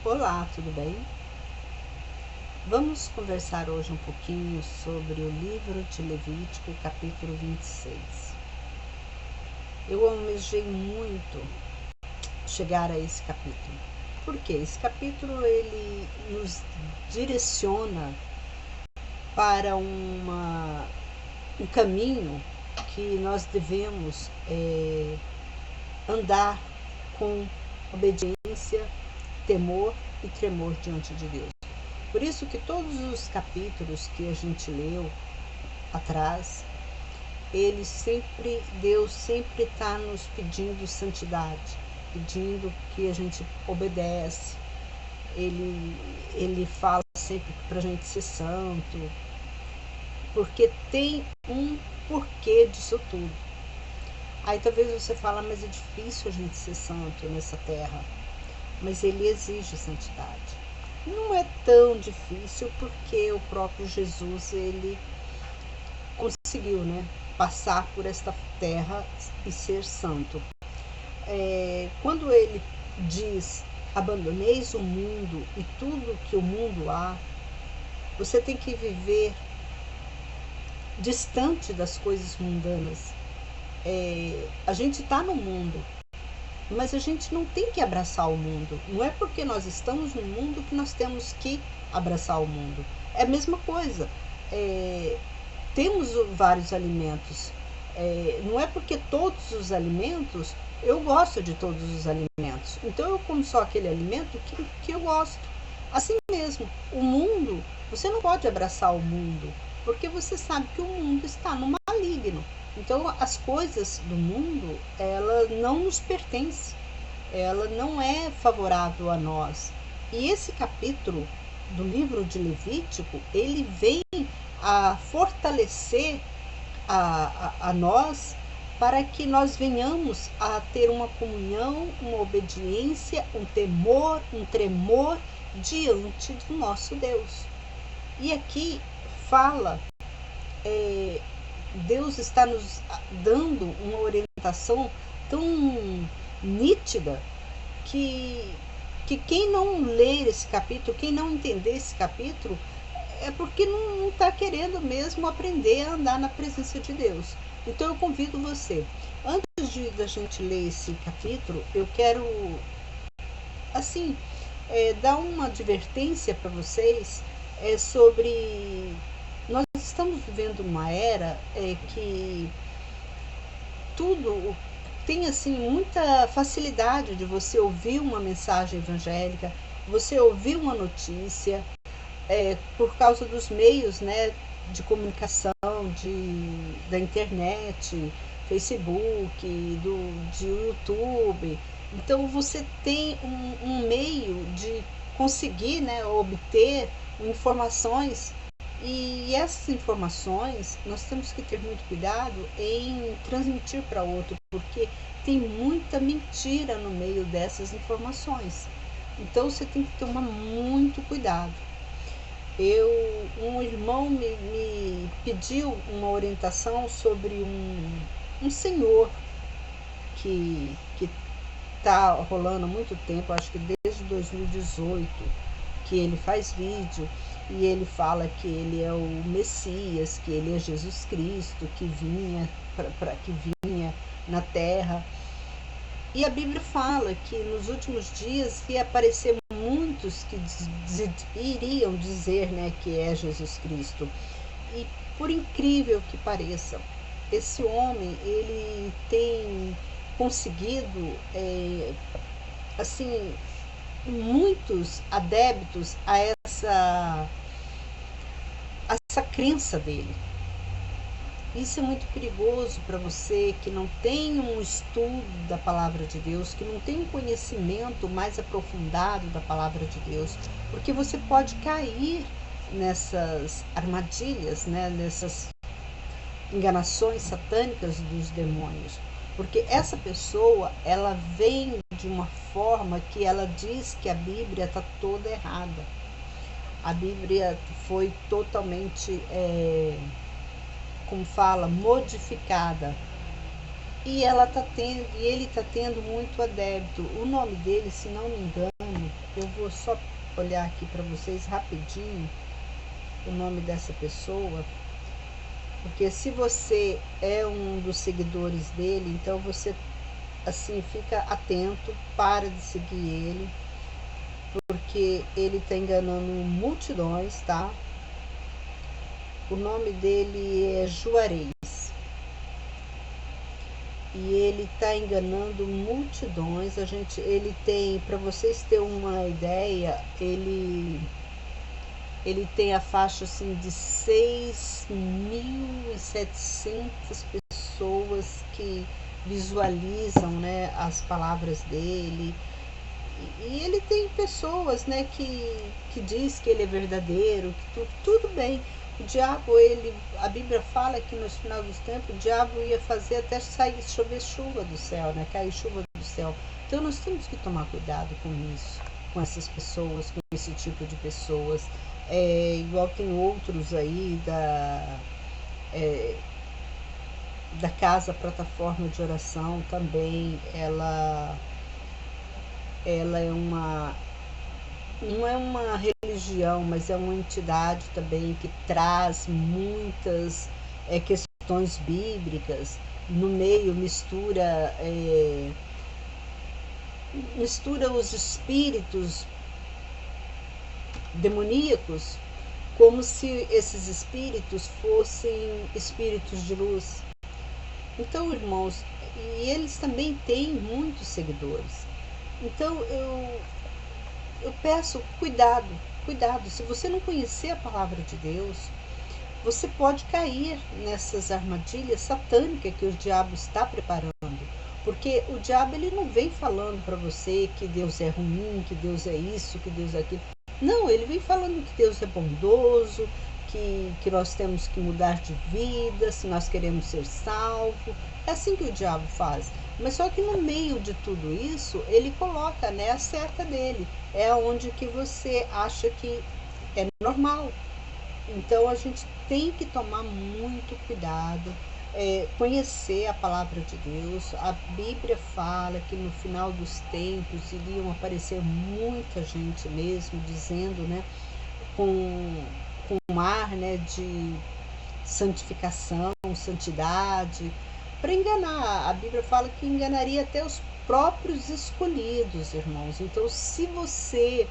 Olá, tudo bem? Vamos conversar hoje um pouquinho sobre o livro de Levítico, capítulo 26. Eu almejei muito chegar a esse capítulo. Por quê? Esse capítulo ele nos direciona para um caminho que nós devemos andar com obediência, temor e tremor diante de Deus. Por isso que todos os capítulos que a gente leu atrás, Deus sempre está nos pedindo santidade, pedindo que a gente obedece. Ele fala sempre para a gente ser santo, porque tem um porquê disso tudo. Aí talvez você fala, mas é difícil a gente ser santo nessa terra. Mas ele exige santidade. Não é tão difícil porque o próprio Jesus ele conseguiu, passar por esta terra e ser santo. Quando ele diz abandoneis o mundo e tudo que o mundo há, você tem que viver distante das coisas mundanas. A gente está no mundo, mas a gente não tem que abraçar o mundo. Não é porque nós estamos no mundo que nós temos que abraçar o mundo. É a mesma coisa. Temos vários alimentos. Não é porque todos os alimentos, eu gosto de todos os alimentos. Então eu como só aquele alimento que eu gosto. Assim mesmo, o mundo, você não pode abraçar o mundo, porque você sabe que o mundo está no maligno. Então as coisas do mundo, ela não nos pertence, ela não é favorável a nós. E esse capítulo do livro de Levítico, ele vem a fortalecer a nós para que nós venhamos a ter uma comunhão, uma obediência, um temor, um tremor diante do nosso Deus. E aqui fala, Deus está nos dando uma orientação tão nítida que quem não ler esse capítulo, quem não entender esse capítulo, é porque não está querendo mesmo aprender a andar na presença de Deus. Então eu convido você, antes da gente ler esse capítulo, eu quero dar uma advertência para vocês sobre... Nós estamos vivendo uma era que tudo tem assim muita facilidade de você ouvir uma mensagem evangélica, você ouvir uma notícia, por causa dos meios, de comunicação, da internet, Facebook, de YouTube. Então você tem um meio de conseguir, obter informações. E essas informações nós temos que ter muito cuidado em transmitir para outro, porque tem muita mentira no meio dessas informações. Então você tem que tomar muito cuidado. Um irmão me pediu uma orientação sobre um senhor que está rolando há muito tempo, acho que desde 2018, que ele faz vídeo e ele fala que ele é o Messias, que ele é Jesus Cristo, que vinha na Terra. E a Bíblia fala que nos últimos dias ia aparecer muitos que iriam dizer, que é Jesus Cristo. E por incrível que pareça, esse homem ele tem conseguido muitos adeptos a essa crença dele. Isso é muito perigoso para você que não tem um estudo da palavra de Deus, que não tem um conhecimento mais aprofundado da palavra de Deus, porque você pode cair nessas armadilhas, nessas enganações satânicas dos demônios. Porque essa pessoa, ela vem de uma forma que ela diz que a Bíblia está toda errada. A Bíblia foi totalmente, modificada. e ele está tendo muito adepto. O nome dele, se não me engano, eu vou só olhar aqui para vocês rapidinho o nome dessa pessoa, porque se você é um dos seguidores dele, então você assim fica atento, para de seguir ele, porque ele está enganando multidões, tá? O nome dele é Juarez. E ele está enganando multidões. Ele tem, para vocês terem uma ideia, ele tem a faixa assim de 6.700 pessoas que visualizam, né, as palavras dele. E ele tem pessoas, né, que diz que ele é verdadeiro, que tudo bem. O diabo, a Bíblia fala que no final dos tempos o diabo ia fazer até chover chuva do céu, né, cair chuva do céu. Então nós temos que tomar cuidado com isso, com essas pessoas, com esse tipo de pessoas. Igual tem outros aí da Casa Plataforma de Oração também. Ela é não é uma religião, mas é uma entidade também que traz muitas questões bíblicas no meio, mistura os espíritos demoníacos como se esses espíritos fossem espíritos de luz. Então, irmãos, e eles também têm muitos seguidores. Então eu peço cuidado. Se você não conhecer a palavra de Deus, você pode cair nessas armadilhas satânicas que o diabo está preparando. Porque o diabo, ele não vem falando para você que Deus é ruim, que Deus é isso, que Deus é aquilo. Não, ele vem falando que Deus é bondoso, que nós temos que mudar de vida, se nós queremos ser salvos. É assim que o diabo faz. Mas só que no meio de tudo isso, ele coloca, né, a seta dele. É onde que você acha que é normal. Então a gente tem que tomar muito cuidado, conhecer a palavra de Deus. A Bíblia fala que no final dos tempos iriam aparecer muita gente mesmo, dizendo, né, com um ar, né, de santificação, santidade, para enganar. A Bíblia fala que enganaria até os próprios escolhidos, irmãos. Então, se você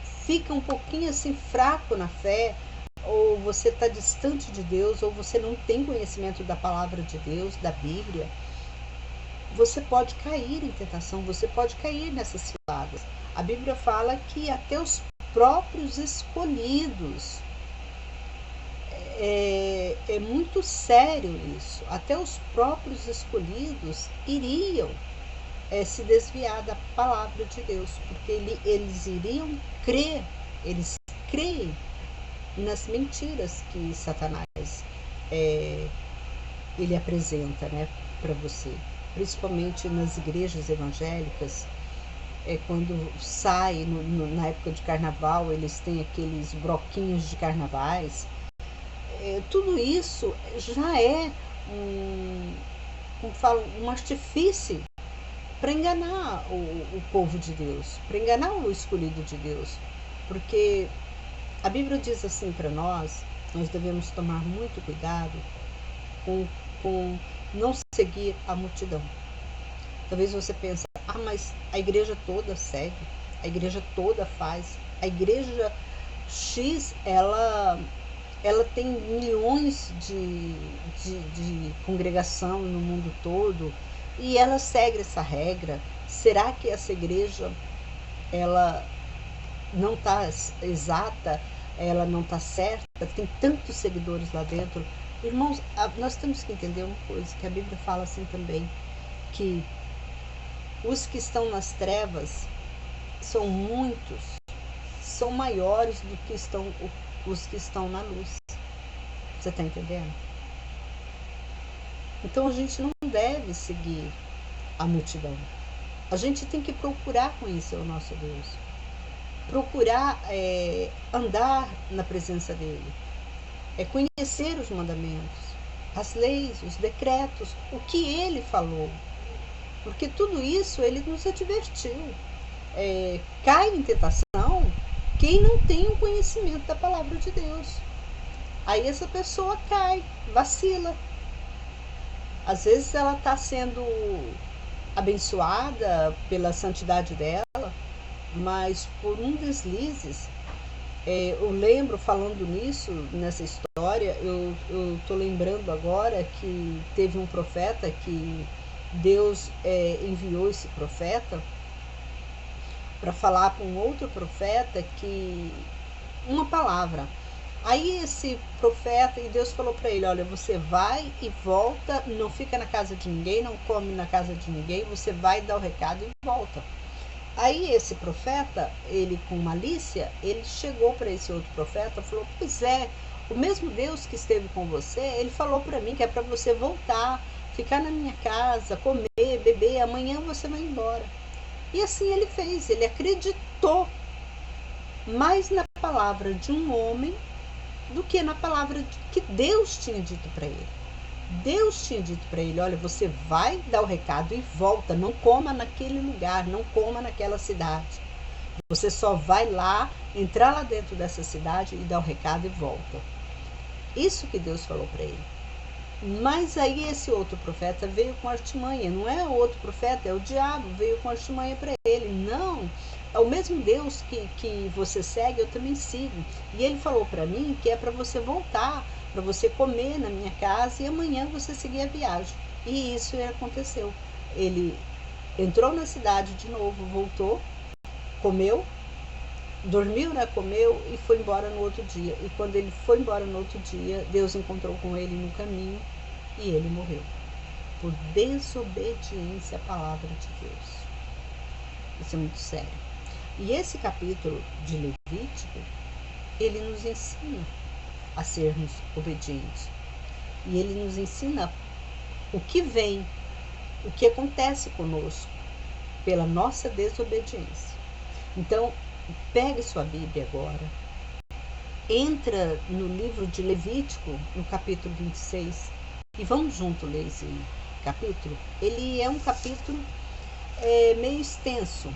fica um pouquinho assim fraco na fé, ou você está distante de Deus, ou você não tem conhecimento da palavra de Deus, da Bíblia, você pode cair em tentação, você pode cair nessas ciladas. A Bíblia fala que até os próprios escolhidos, é muito sério isso, até os próprios escolhidos iriam se desviar da palavra de Deus, porque eles iriam crer, eles creem nas mentiras que Satanás ele apresenta, né, para você, principalmente nas igrejas evangélicas. Quando sai na época de carnaval, eles têm aqueles bloquinhos de carnavais. Tudo isso já é um artifício para enganar o povo de Deus, para enganar o escolhido de Deus. Porque a Bíblia diz assim para nós devemos tomar muito cuidado com não seguir a multidão. Talvez você pense, mas a igreja toda segue, a igreja toda faz, a igreja X, ela tem milhões de congregação no mundo todo e ela segue essa regra. Será que essa igreja ela não está exata, ela não está certa? Tem tantos seguidores lá dentro. Irmãos, nós temos que entender uma coisa, que a Bíblia fala assim também, que os que estão nas trevas são muitos, são maiores do que os que estão na luz. Você está entendendo? Então a gente não deve seguir a multidão. A gente tem que procurar conhecer o nosso Deus, procurar andar na presença dele, conhecer os mandamentos. as leis, os decretos, o que ele falou. Porque tudo isso ele nos advertiu. Cai em tentação quem não tem o conhecimento da palavra de Deus. Aí essa pessoa cai, vacila. Às vezes ela está sendo abençoada pela santidade dela, mas por um deslizes, eu lembro, falando nisso, nessa história, eu estou lembrando agora que teve um profeta que Deus enviou esse profeta para falar para um outro profeta que uma palavra. Aí esse profeta, e Deus falou para ele, olha, você vai e volta, não fica na casa de ninguém, não come na casa de ninguém, você vai dar o recado e volta. Aí esse profeta, ele com malícia, ele chegou para esse outro profeta e falou, pois é, o mesmo Deus que esteve com você, ele falou para mim que é para você voltar, ficar na minha casa, comer, beber, amanhã você vai embora. E assim ele fez, ele acreditou mais na palavra de um homem do que na palavra que Deus tinha dito para ele. Deus tinha dito para ele, olha, você vai dar o recado e volta, não coma naquele lugar, não coma naquela cidade. Você só vai lá, entrar lá dentro dessa cidade e dar o recado e volta. Isso que Deus falou para ele. Mas aí esse outro profeta veio com artimanha, não é o outro profeta, é o diabo, veio com artimanha para ele. Não, é o mesmo Deus que você segue, eu também sigo. E ele falou para mim que é para você voltar, para você comer na minha casa e amanhã você seguir a viagem. E isso aconteceu. Ele entrou na cidade de novo, voltou, comeu, dormiu, né, comeu e foi embora no outro dia. E quando ele foi embora no outro dia, Deus encontrou com ele no caminho e ele morreu. Por desobediência à palavra de Deus. Isso é muito sério. E esse capítulo de Levítico, ele nos ensina a sermos obedientes. E ele nos ensina o que vem, o que acontece conosco pela nossa desobediência. Então, pegue sua Bíblia agora, entra no livro de Levítico, no capítulo 26, e vamos junto ler esse capítulo. Ele é um capítulo meio extenso,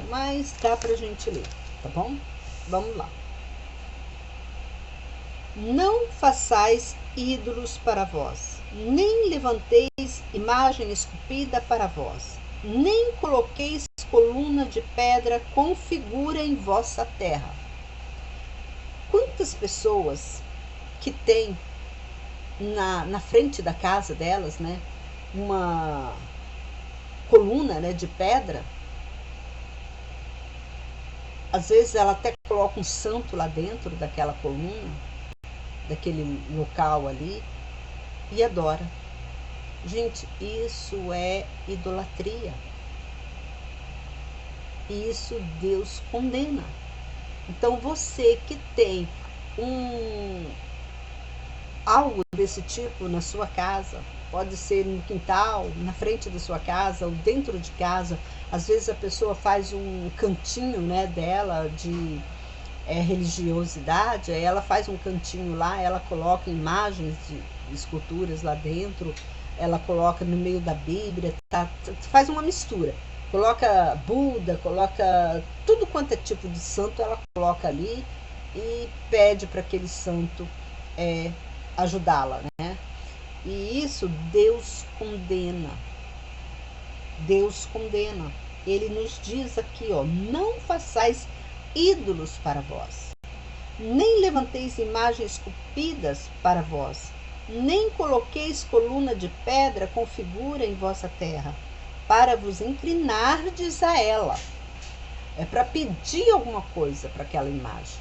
mas dá pra gente ler, tá bom? Vamos lá. Não façais ídolos para vós, nem levanteis imagem esculpida para vós, nem coloqueis coluna de pedra com figura em vossa terra. Quantas pessoas que têm na frente da casa delas, né, uma coluna, né, de pedra. Às vezes ela até coloca um santo lá dentro daquela coluna, daquele local ali, e adora. Gente, isso é idolatria. Isso Deus condena. Então você que tem algo desse tipo na sua casa, pode ser no quintal, na frente da sua casa ou dentro de casa. Às vezes a pessoa faz um cantinho, né, dela de religiosidade, aí ela faz um cantinho lá, ela coloca imagens de esculturas lá dentro, ela coloca no meio da Bíblia, faz uma mistura. Coloca Buda, coloca tudo quanto é tipo de santo, ela coloca ali e pede para aquele santo ajudá-la, né? E isso Deus condena. Deus condena. Ele nos diz aqui, ó, não façais ídolos para vós, nem levanteis imagens esculpidas para vós, nem coloqueis coluna de pedra com figura em vossa terra, para vos inclinardes a ela. É para pedir alguma coisa para aquela imagem.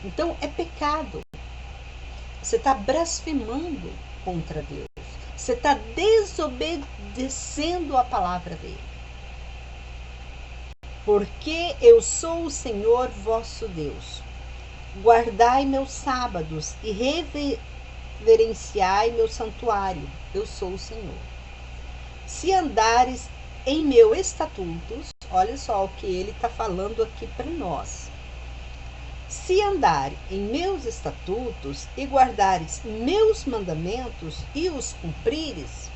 Então é pecado. Você está blasfemando contra Deus. Você está desobedecendo a palavra dele. Porque eu sou o Senhor vosso Deus. Guardai meus sábados e reverenciai meu santuário. Eu sou o Senhor. Se andares em meus estatutos, olha só o que ele está falando aqui para nós. Se andares em meus estatutos e guardares meus mandamentos e os cumprires,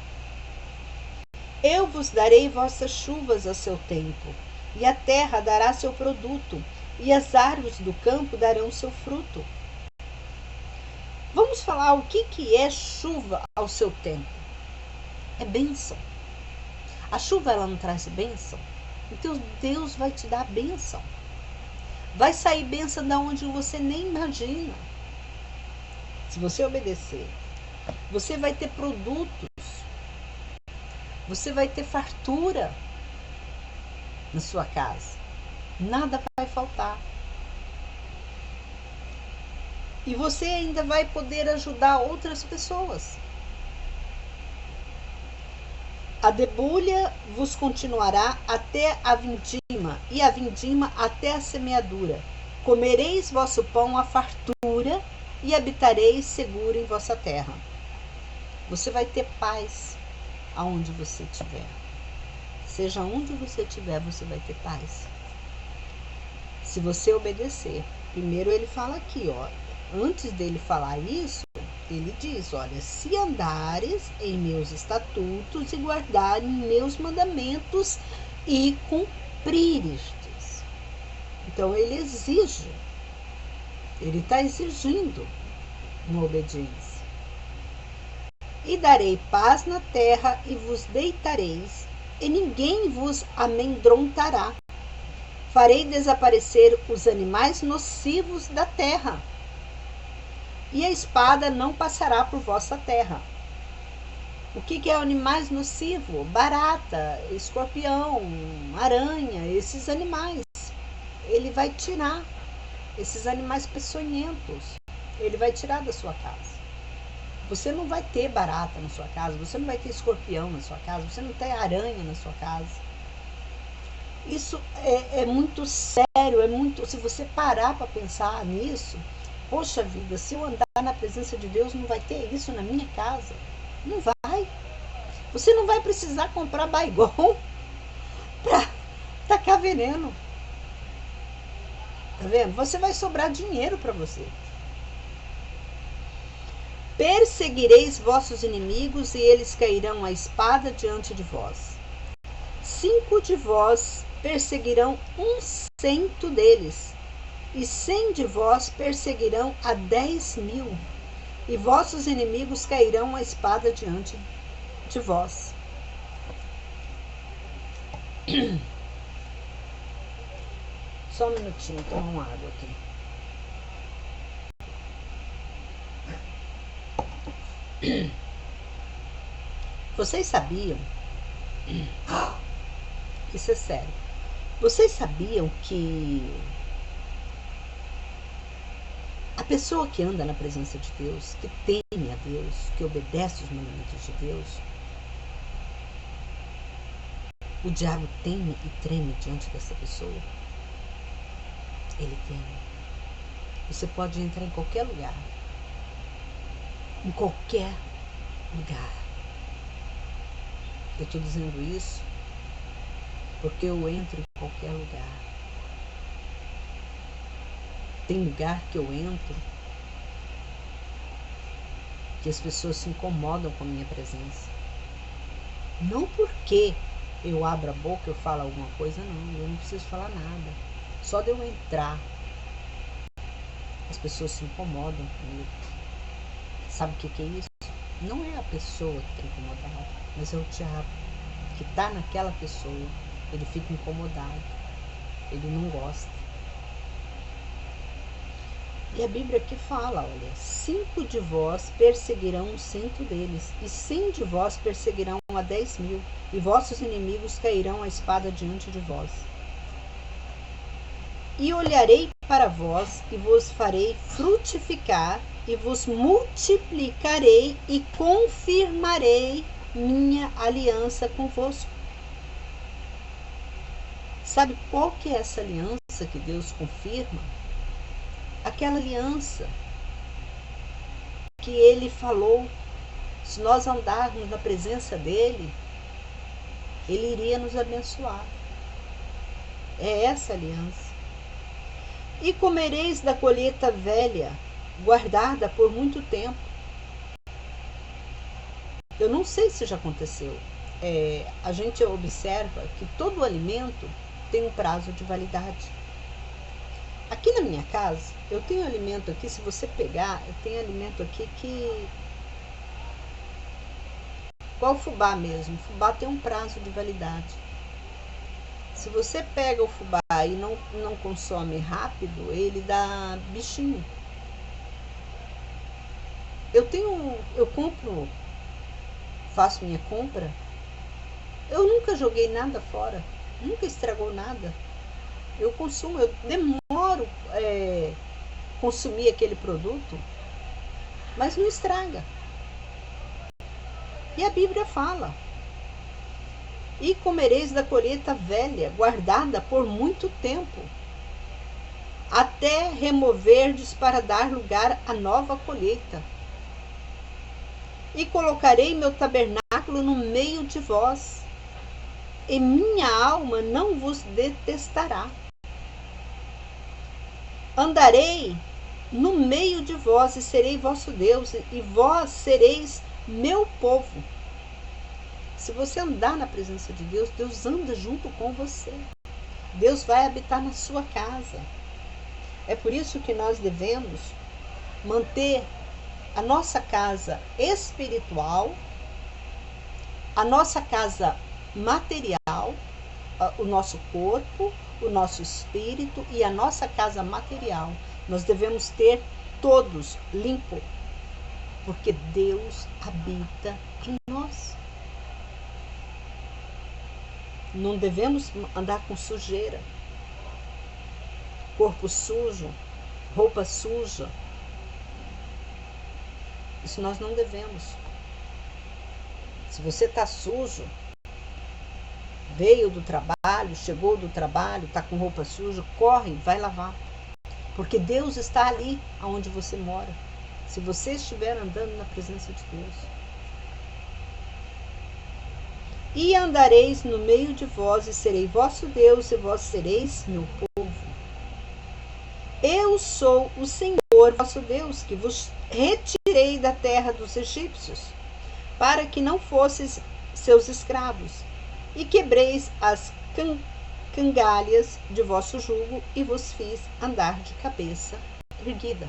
eu vos darei vossas chuvas a seu tempo, e a terra dará seu produto, e as árvores do campo darão seu fruto. Vamos falar o que é chuva ao seu tempo. É bênção. A chuva, ela não traz bênção? Então Deus vai te dar bênção. Vai sair bênção de onde você nem imagina. Se você obedecer, você vai ter produtos, você vai ter fartura na sua casa. Nada vai faltar. E você ainda vai poder ajudar outras pessoas. A debulha vos continuará até a vindima, e a vindima até a semeadura. Comereis vosso pão à fartura, e habitareis seguro em vossa terra. Você vai ter paz aonde você estiver. Seja onde você estiver, você vai ter paz. Se você obedecer. Primeiro ele fala aqui, ó. Antes dele falar isso, ele diz, olha, se andares em meus estatutos e guardares meus mandamentos e cumprires. Então ele exige, ele está exigindo uma obediência. E darei paz na terra e vos deitareis, e ninguém vos amedrontará. Farei desaparecer os animais nocivos da terra, e a espada não passará por vossa terra. O que é animais nocivos? Barata, escorpião, aranha, esses animais. Ele vai tirar esses animais peçonhentos. Ele vai tirar da sua casa. Você não vai ter barata na sua casa, você não vai ter escorpião na sua casa, você não tem aranha na sua casa. Isso é muito sério, é muito. Se você parar para pensar nisso, poxa vida, se eu andar na presença de Deus, não vai ter isso na minha casa. Não vai. Você não vai precisar comprar Baygon para tacar veneno. Tá vendo? Você vai sobrar dinheiro para você. Perseguireis vossos inimigos e eles cairão a espada diante de vós. 5 de vós perseguirão 100 deles, e 100 de vós perseguirão a 10.000, e vossos inimigos cairão a espada diante de vós. Só um minutinho, tomar uma água aqui. Vocês sabiam? Isso é sério. Vocês sabiam que a pessoa que anda na presença de Deus, que teme a Deus, que obedece os mandamentos de Deus, o diabo teme e treme diante dessa pessoa. Ele teme. Você pode entrar em qualquer lugar. Em qualquer lugar. Eu estou dizendo isso porque eu entro em qualquer lugar. Tem lugar que eu entro que as pessoas se incomodam com a minha presença. Não porque eu abro a boca, eu falo alguma coisa, não. Eu não preciso falar nada. Só de eu entrar, as pessoas se incomodam comigo. Sabe o que é isso? Não é a pessoa que está incomodada, mas é o diabo que está naquela pessoa. Ele fica incomodado. Ele não gosta. E a Bíblia aqui fala, olha, 5 de vós perseguirão 100 deles, e 100 de vós perseguirão a 10.000, e vossos inimigos cairão a espada diante de vós. E olharei para vós, e vos farei frutificar, e vos multiplicarei, e confirmarei minha aliança convosco. Sabe qual que é essa aliança que Deus confirma? Aquela aliança que Ele falou, se nós andarmos na presença dEle, Ele iria nos abençoar. É essa aliança. E comereis da colheita velha, guardada por muito tempo. Eu não sei se já aconteceu. A gente observa que todo alimento tem um prazo de validade. Aqui na minha casa, eu tenho alimento aqui, se você pegar, eu tenho alimento aqui que... Igual o fubá mesmo. O fubá tem um prazo de validade. Se você pega o fubá e não consome rápido, ele dá bichinho. Eu compro, faço minha compra, eu nunca joguei nada fora, nunca estragou nada. Eu consumo, eu demoro consumir aquele produto, mas não estraga. E a Bíblia fala: e comereis da colheita velha, guardada por muito tempo, até removerdes para dar lugar à nova colheita. E colocarei meu tabernáculo no meio de vós, e minha alma não vos detestará. Andarei no meio de vós, e serei vosso Deus, e vós sereis meu povo. Se você andar na presença de Deus, Deus anda junto com você. Deus vai habitar na sua casa. É por isso que nós devemos manter a nossa casa espiritual, a nossa casa material, o nosso corpo, o nosso espírito e a nossa casa material. Nós devemos ter todos limpo, porque Deus habita em nós. Não devemos andar com sujeira, corpo sujo, roupa suja. Isso nós não devemos. Se você está sujo, veio do trabalho, chegou do trabalho, está com roupa suja, corre, vai lavar. Porque Deus está ali onde você mora. Se você estiver andando na presença de Deus. E andareis no meio de vós, e serei vosso Deus, e vós sereis meu povo. Eu sou o Senhor vosso Deus, que vos retirei da terra dos egípcios, para que não fosseis seus escravos, e quebreis as cangalhas de vosso jugo, e vos fiz andar de cabeça erguida.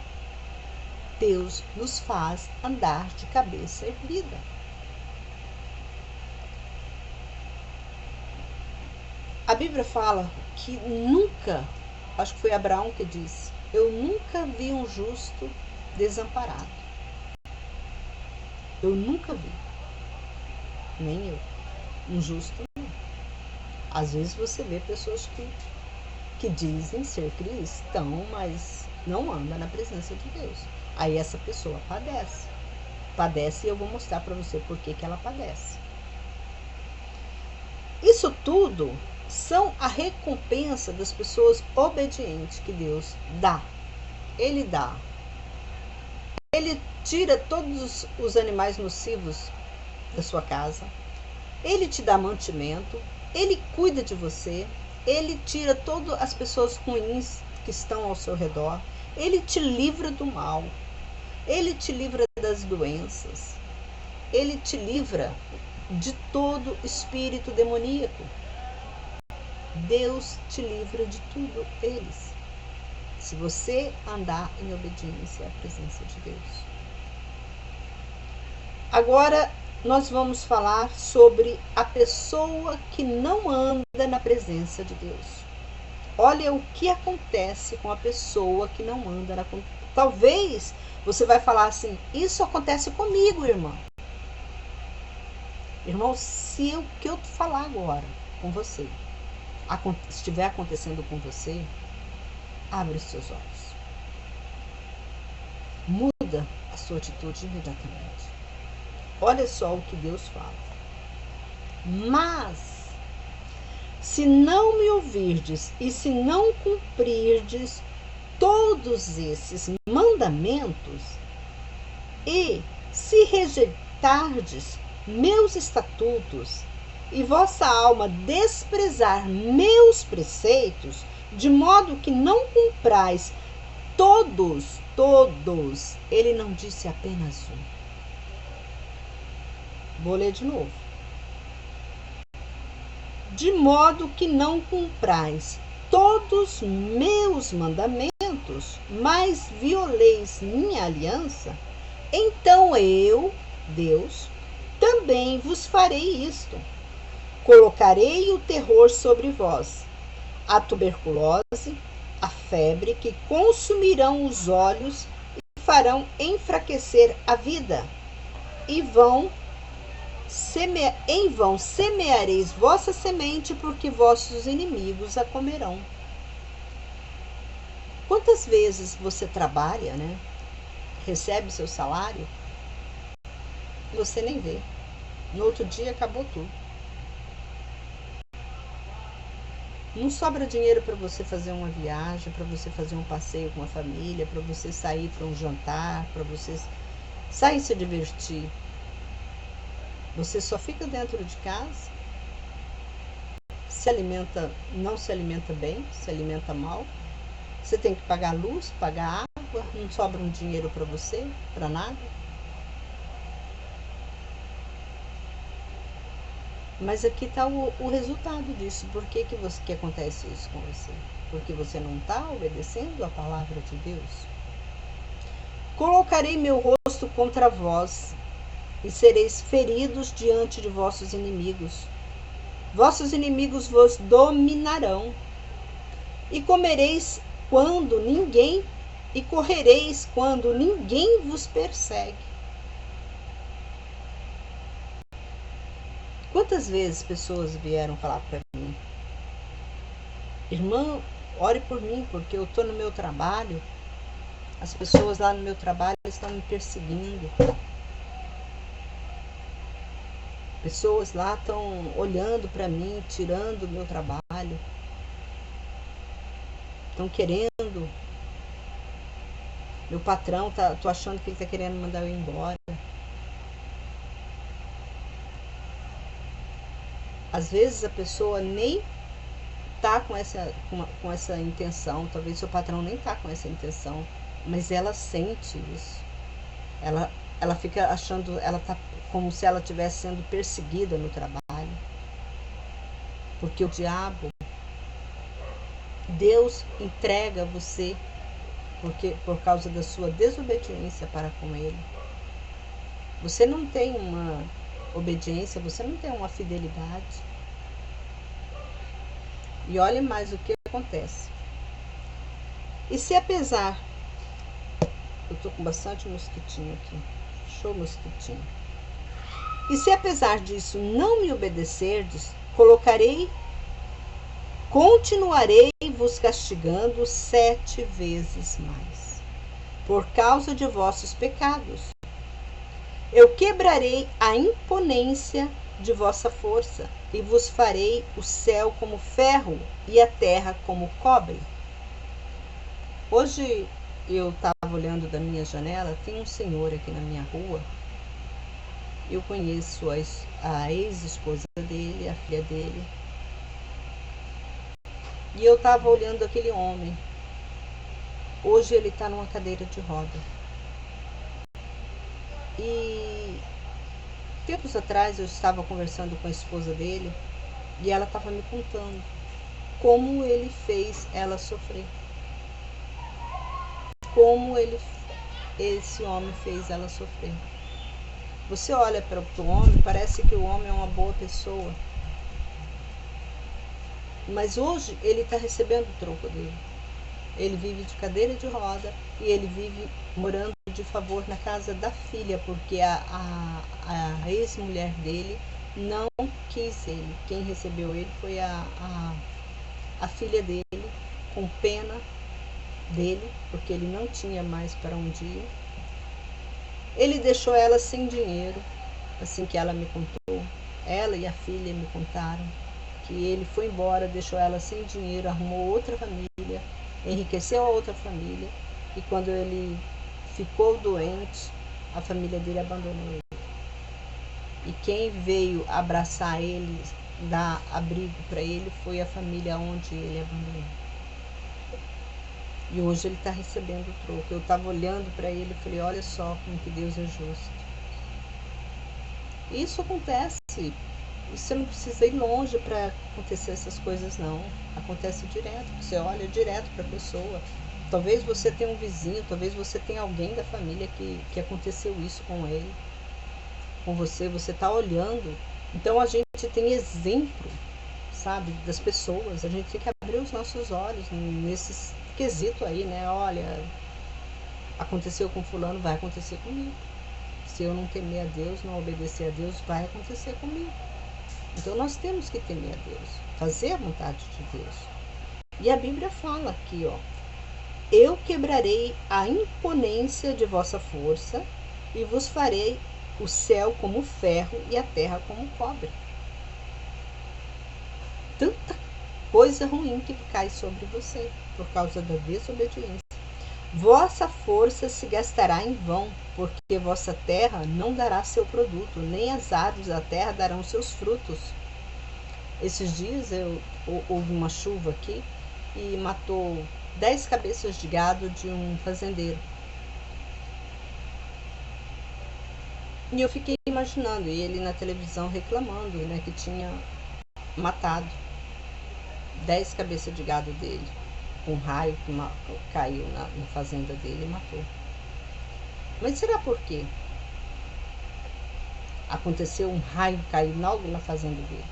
Deus nos faz andar de cabeça erguida. A Bíblia fala que nunca, acho que foi Abraão que disse, eu nunca vi um justo desamparado. Eu nunca vi. Nem eu. Um justo não. Às vezes você vê pessoas que dizem ser cristão, mas não anda na presença de Deus. Aí essa pessoa padece. Padece e eu vou mostrar para você por que ela padece. Isso tudo são a recompensa das pessoas obedientes que Deus dá. Ele dá. Ele tira todos os animais nocivos da sua casa. Ele te dá mantimento. Ele cuida de você. Ele tira todas as pessoas ruins que estão ao seu redor. Ele te livra do mal. Ele te livra das doenças. Ele te livra de todo espírito demoníaco. Deus te livra de tudo eles. Se você andar em obediência à presença de Deus. Agora nós vamos falar sobre a pessoa que não anda na presença de Deus. Olha o que acontece com a pessoa que não anda na... Talvez você vai falar assim, isso acontece comigo, irmã. Irmão, se o que eu falar agora com você estiver acontecendo com você, abre os seus olhos. Muda a sua atitude imediatamente. Olha só o que Deus fala. Mas, se não me ouvirdes e se não cumprirdes todos esses mandamentos, e se rejeitardes meus estatutos, e vossa alma desprezar meus preceitos, de modo que não cumprais todos, ele não disse apenas um. Vou ler de novo. De modo que não cumprais todos meus mandamentos, mas violeis minha aliança, então eu, Deus, também vos farei isto. Colocarei o terror sobre vós, a tuberculose, a febre, que consumirão os olhos e farão enfraquecer a vida. E em vão semeareis vossa semente, porque vossos inimigos a comerão. Quantas vezes você trabalha, né? Recebe seu salário, você nem vê. No outro dia acabou tudo. Não sobra dinheiro para você fazer uma viagem, para você fazer um passeio com a família, para você sair para um jantar, para você sair se divertir. Você só fica dentro de casa, não se alimenta bem, se alimenta mal. Você tem que pagar luz, pagar água, não sobra um dinheiro para você, para nada. Mas aqui está o resultado disso. Por que acontece isso com você? Porque você não está obedecendo a palavra de Deus. Colocarei meu rosto contra vós, e sereis feridos diante de vossos inimigos. Vossos inimigos vos dominarão, e comereis quando ninguém, e correreis quando ninguém vos persegue. Quantas vezes pessoas vieram falar para mim: irmã, ore por mim, porque eu estou no meu trabalho, as pessoas lá no meu trabalho estão me perseguindo. Pessoas lá estão olhando para mim, tirando o meu trabalho. Estão querendo. Meu patrão, tô achando que ele está querendo mandar eu embora. Às vezes a pessoa nem está com essa intenção, talvez seu patrão nem está com essa intenção, mas ela sente isso. Ela fica achando, ela está como se ela estivesse sendo perseguida no trabalho. Porque o diabo, Deus entrega você por causa da sua desobediência para com ele. Você não tem uma obediência, você não tem uma fidelidade. E olhe mais o que acontece. E se apesar... Eu tô com bastante mosquitinho aqui. Show mosquitinho. E se apesar disso não me obedecerdes, continuarei vos castigando 7 vezes mais, por causa de vossos pecados. Eu quebrarei a imponência de vossa força, e vos farei o céu como ferro e a terra como cobre. Hoje eu estava olhando da minha janela, tem um senhor aqui na minha rua. Eu conheço a ex-esposa dele, a filha dele. E eu estava olhando aquele homem. Hoje ele está numa cadeira de roda. E tempos atrás eu estava conversando com a esposa dele e ela estava me contando como ele fez ela sofrer. Como esse homem fez ela sofrer. Você olha para o homem, parece que o homem é uma boa pessoa. Mas hoje ele está recebendo o troco dele. Ele vive de cadeira de roda e ele vive morando de favor na casa da filha, porque a ex-mulher dele não quis ele. Quem recebeu ele foi a filha dele, com pena dele, porque ele não tinha mais para um dia. Ele deixou ela sem dinheiro, assim que ela me contou. Ela e a filha me contaram que ele foi embora, deixou ela sem dinheiro, arrumou outra família, enriqueceu a outra família, e quando ele ficou doente, a família dele abandonou ele. E quem veio abraçar ele, dar abrigo para ele, foi a família onde ele abandonou. E hoje ele está recebendo o troco. Eu estava olhando para ele e falei, olha só como que Deus é justo. Isso acontece. Você não precisa ir longe para acontecer essas coisas, não. Acontece direto. Você olha direto para a pessoa. Talvez você tenha um vizinho, talvez você tenha alguém da família que aconteceu isso com ele, com você. Você está olhando. Então a gente tem exemplo, sabe, das pessoas. A gente tem que abrir os nossos olhos nesse quesito aí, né? Olha, aconteceu com fulano, vai acontecer comigo. Se eu não temer a Deus, não obedecer a Deus, vai acontecer comigo. Então nós temos que temer a Deus, fazer a vontade de Deus. E a Bíblia fala aqui, ó, eu quebrarei a imponência de vossa força e vos farei o céu como ferro e a terra como cobre. Tanta coisa ruim que cai sobre você por causa da desobediência. Vossa força se gastará em vão, porque vossa terra não dará seu produto, nem as árvores da terra darão seus frutos. Esses dias houve uma chuva aqui e matou 10 cabeças de gado de um fazendeiro. E eu fiquei imaginando, e ele na televisão reclamando, né, que tinha matado 10 cabeças de gado dele. Um raio que caiu na fazenda dele e matou. Mas será por quê? Aconteceu um raio cair logo na fazenda dele.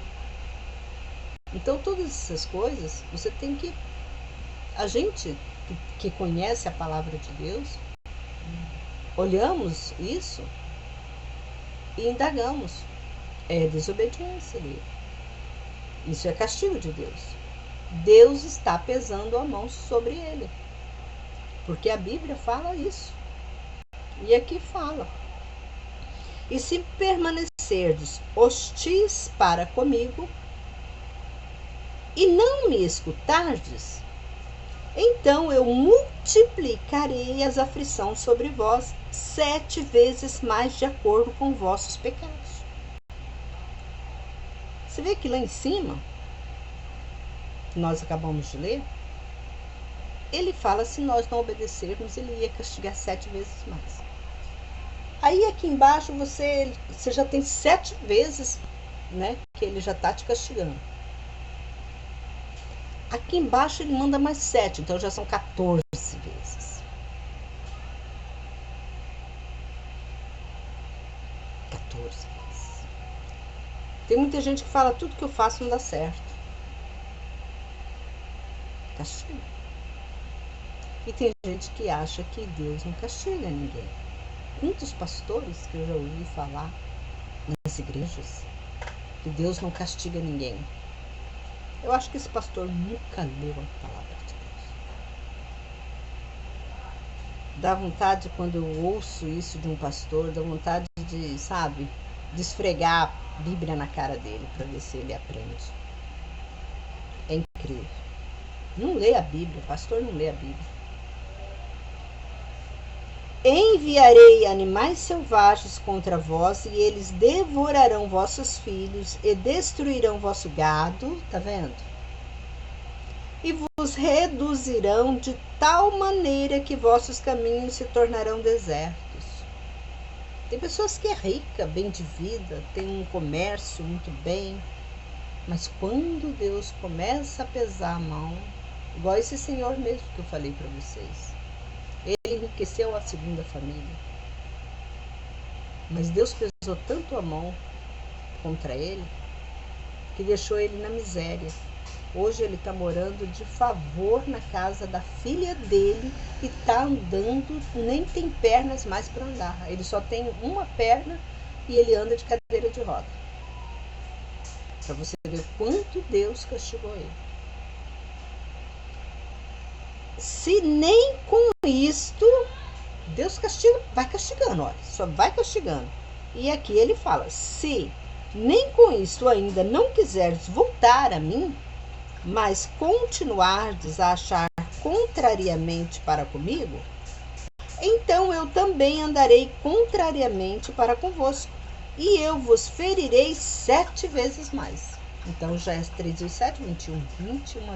Então todas essas coisas, você tem que... A gente que conhece a palavra de Deus, olhamos isso e indagamos. É desobediência dele. Isso é castigo de Deus. Deus está pesando a mão sobre ele. Porque a Bíblia fala isso. E aqui fala. E se permanecerdes hostis para comigo, e não me escutardes, então eu multiplicarei as aflições sobre vós 7 vezes mais de acordo com vossos pecados. Você vê que lá em cima, que nós acabamos de ler, ele fala, se nós não obedecermos, ele ia castigar 7 vezes mais. Aí aqui embaixo você já tem 7 vezes, né, que ele já está te castigando. Aqui embaixo ele manda mais 7, então já são 14 vezes. 14 vezes. Tem muita gente que fala, tudo que eu faço não dá certo. Castigo. E tem gente que acha que Deus não castiga ninguém. Muitos pastores que eu já ouvi falar nas igrejas que Deus não castiga ninguém. Eu acho que esse pastor nunca leu a palavra de Deus. Dá vontade, quando eu ouço isso de um pastor, dá vontade de, sabe, de esfregar a Bíblia na cara dele para ver se ele aprende. É incrível. Não lê a Bíblia, o pastor não lê a Bíblia. Enviarei animais selvagens contra vós, e eles devorarão vossos filhos e destruirão vosso gado, tá vendo? E vos reduzirão de tal maneira que vossos caminhos se tornarão desertos. Tem pessoas que é rica, bem de vida, tem um comércio muito bem, mas quando Deus começa a pesar a mão, igual esse senhor mesmo que eu falei para vocês, ele enriqueceu a segunda família. Mas Deus pesou tanto a mão contra ele, que deixou ele na miséria. Hoje ele está morando de favor na casa da filha dele, e está andando, nem tem pernas mais para andar. Ele só tem uma perna e ele anda de cadeira de roda. Para você ver quanto Deus castigou ele. Se nem com isto, Deus castiga, vai castigando, olha, só vai castigando. E aqui ele fala, se nem com isto ainda não quiseres voltar a mim, mas continuardes a achar contrariamente para comigo, então eu também andarei contrariamente para convosco, e eu vos ferirei 7 vezes mais. Então já é 3 vezes 7, 21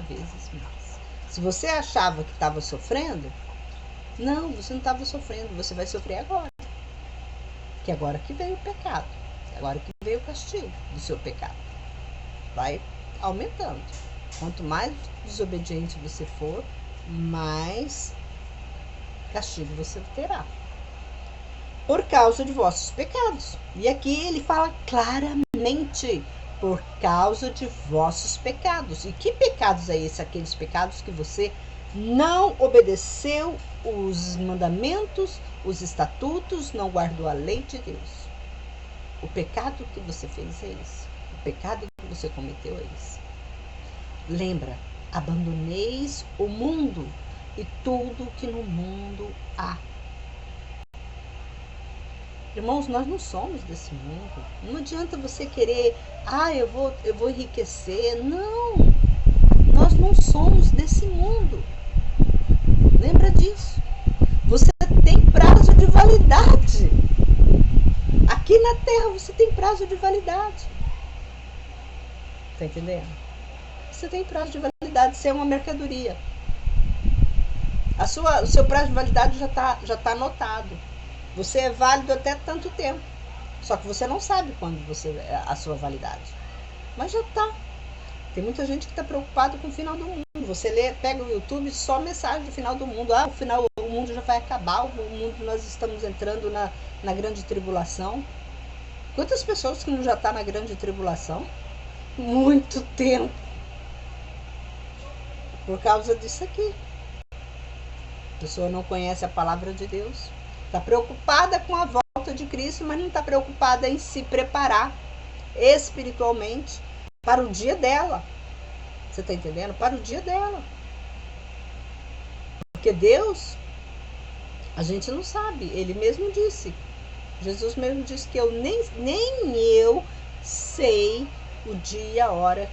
vezes mais. Se você achava que estava sofrendo, não, você não estava sofrendo, você vai sofrer agora. Que agora que veio o pecado, agora que veio o castigo do seu pecado. Vai aumentando. Quanto mais desobediente você for, mais castigo você terá. Por causa de vossos pecados. E aqui ele fala claramente, por causa de vossos pecados. E que pecados é esse? Aqueles pecados que você não obedeceu os mandamentos, os estatutos, não guardou a lei de Deus. O pecado que você fez é esse. O pecado que você cometeu é esse. Lembra, abandoneis o mundo e tudo que no mundo há. Irmãos, nós não somos desse mundo. Não adianta você querer, eu vou enriquecer. Não, nós não somos desse mundo. Lembra disso. Você tem prazo de validade. Aqui na Terra você tem prazo de validade. Tá entendendo? Você tem prazo de validade, você é uma mercadoria. O seu prazo de validade já tá anotado. Você é válido até tanto tempo. Só que você não sabe quando a sua validade. Mas já tá. Tem muita gente que está preocupado com o final do mundo. Você pega o YouTube, só mensagem do final do mundo. O mundo já vai acabar, nós estamos entrando na grande tribulação. Quantas pessoas que não já estão na grande tribulação? Muito tempo. Por causa disso aqui. A pessoa não conhece a palavra de Deus. Está preocupada com a volta de Cristo, mas não está preocupada em se preparar espiritualmente para o dia dela. Você está entendendo? Para o dia dela. Porque Deus, a gente não sabe. Ele mesmo disse. Jesus mesmo disse que nem eu sei o dia e a hora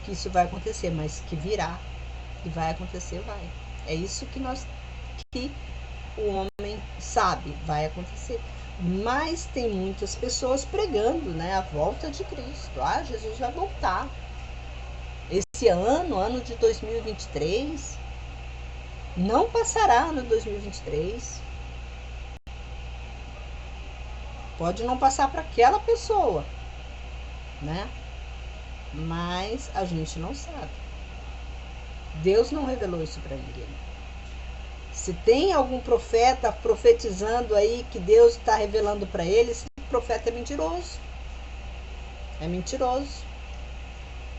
que isso vai acontecer, mas que virá. Que vai acontecer, vai. É isso que o homem sabe, vai acontecer. Mas tem muitas pessoas pregando, né, a volta de Cristo. Jesus vai voltar. Esse ano de 2023, não passará ano 2023. Pode não passar para aquela pessoa, né? Mas a gente não sabe. Deus não revelou isso para ninguém. Se tem algum profeta profetizando aí que Deus está revelando para ele, esse profeta é mentiroso. É mentiroso.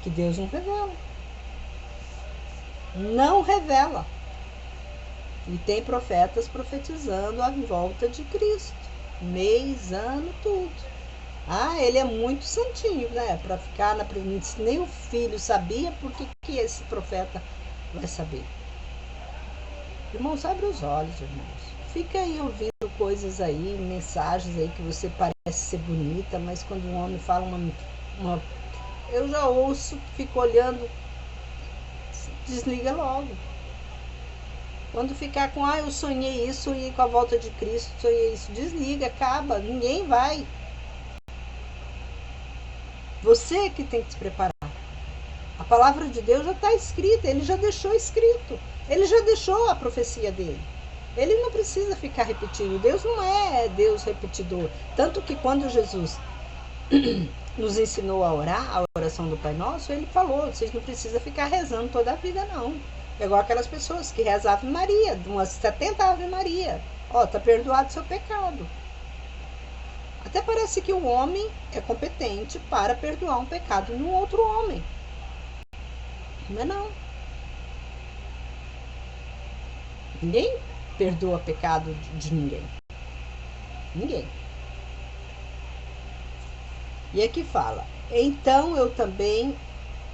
Que Deus não revela. Não revela. E tem profetas profetizando a volta de Cristo. Mês, ano, tudo. Ele é muito santinho, né? Para ficar na presença. Se nem o filho sabia, por que esse profeta vai saber? Irmãos, abre os olhos, irmãos. Fica aí ouvindo coisas aí, mensagens aí que você parece ser bonita, mas quando um homem fala uma eu já ouço, fico olhando, desliga logo. Quando ficar com, eu sonhei isso, sonhei com a volta de Cristo, sonhei isso, desliga, acaba, ninguém vai. Você que tem que se preparar. A palavra de Deus já está escrita, ele já deixou escrito. Ele já deixou a profecia dele. Ele não precisa ficar repetindo. Deus não é Deus repetidor. Tanto que quando Jesus nos ensinou a orar, a oração do Pai Nosso, ele falou, vocês não precisam ficar rezando toda a vida, não. É igual aquelas pessoas que rezam Ave Maria, umas 70 Ave Maria. Tá perdoado o seu pecado. Até parece que o homem é competente para perdoar um pecado num outro homem. Mas não. Ninguém perdoa pecado de ninguém. Ninguém. E aqui fala, então eu também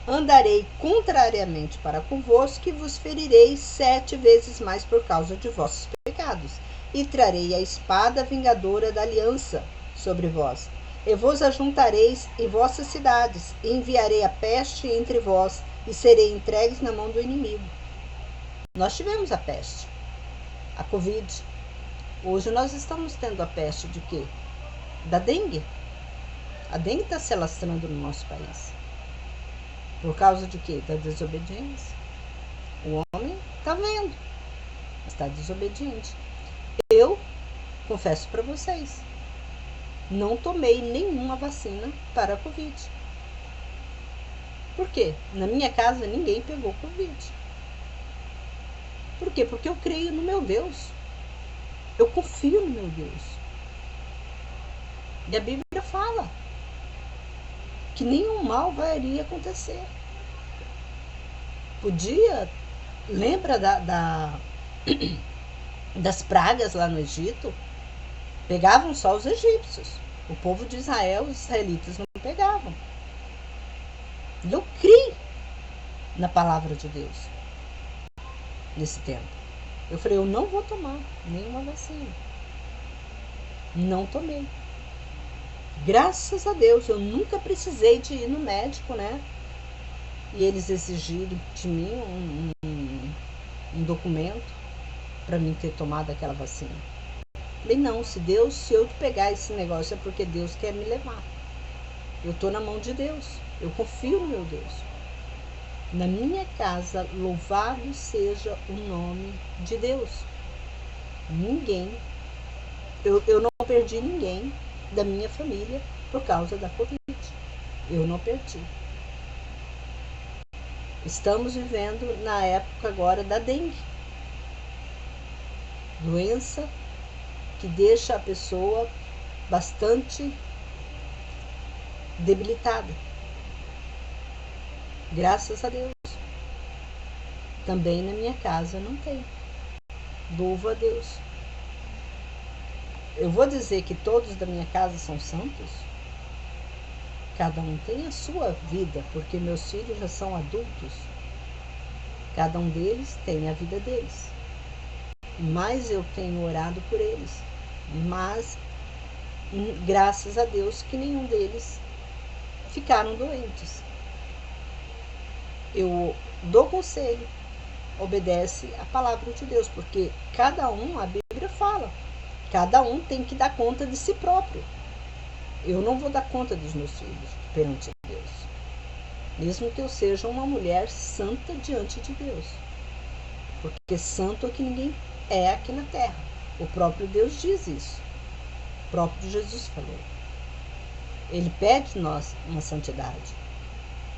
andarei contrariamente para convosco e vos ferirei 7 vezes mais por causa de vossos pecados. E trarei a espada vingadora da aliança sobre vós. E vos ajuntareis em vossas cidades, e enviarei a peste entre vós, e serei entregues na mão do inimigo. Nós tivemos a peste, a Covid. Hoje nós estamos tendo a peste de quê? Da dengue. A dengue está se alastrando no nosso país. Por causa de quê? Da desobediência. O homem está vendo, está desobediente. Eu confesso para vocês, não tomei nenhuma vacina para a Covid. Por quê? Na minha casa ninguém pegou Covid. Por quê? Porque eu creio no meu Deus. Eu confio no meu Deus. E a Bíblia fala que nenhum mal vai acontecer. Lembra das pragas lá no Egito? Pegavam só os egípcios. O povo de Israel, os israelitas não pegavam. Eu criei na palavra de Deus nesse tempo. Eu falei, eu não vou tomar nenhuma vacina. Não tomei. Graças a Deus, eu nunca precisei de ir no médico, né? E eles exigirem de mim um documento para mim ter tomado aquela vacina. Falei, não, se eu pegar esse negócio é porque Deus quer me levar. Eu estou na mão de Deus. Eu confio no meu Deus. Na minha casa, louvado seja o nome de Deus. Eu não perdi ninguém da minha família por causa da Covid. Eu não perdi. Estamos vivendo na época agora da dengue. Doença que deixa a pessoa bastante debilitada. Graças a Deus. Também na minha casa não tem. Louvo a Deus. Eu vou dizer que todos da minha casa são santos? Cada um tem a sua vida, porque meus filhos já são adultos. Cada um deles tem a vida deles. Mas eu tenho orado por eles. Mas, graças a Deus, que nenhum deles ficaram doentes. Eu dou conselho, obedece a palavra de Deus, porque cada um, a Bíblia fala, cada um tem que dar conta de si próprio. Eu não vou dar conta dos meus filhos perante Deus, mesmo que eu seja uma mulher santa diante de Deus, porque santo é que ninguém é aqui na terra. O próprio Deus diz isso. O próprio Jesus falou. Ele pede de nós uma santidade,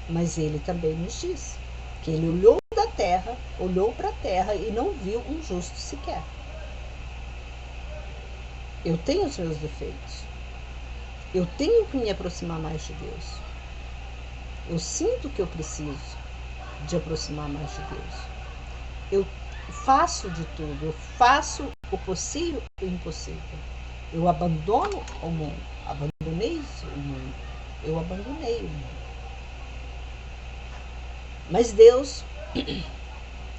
mas ele também nos diz que ele olhou para a terra e não viu um justo sequer. Eu tenho os meus defeitos. Eu tenho que me aproximar mais de Deus. Eu sinto que eu preciso de aproximar mais de Deus. Eu faço de tudo. Eu faço o possível e o impossível. Eu abandono o mundo. Abandonei o mundo. Eu abandonei o mundo. Mas Deus,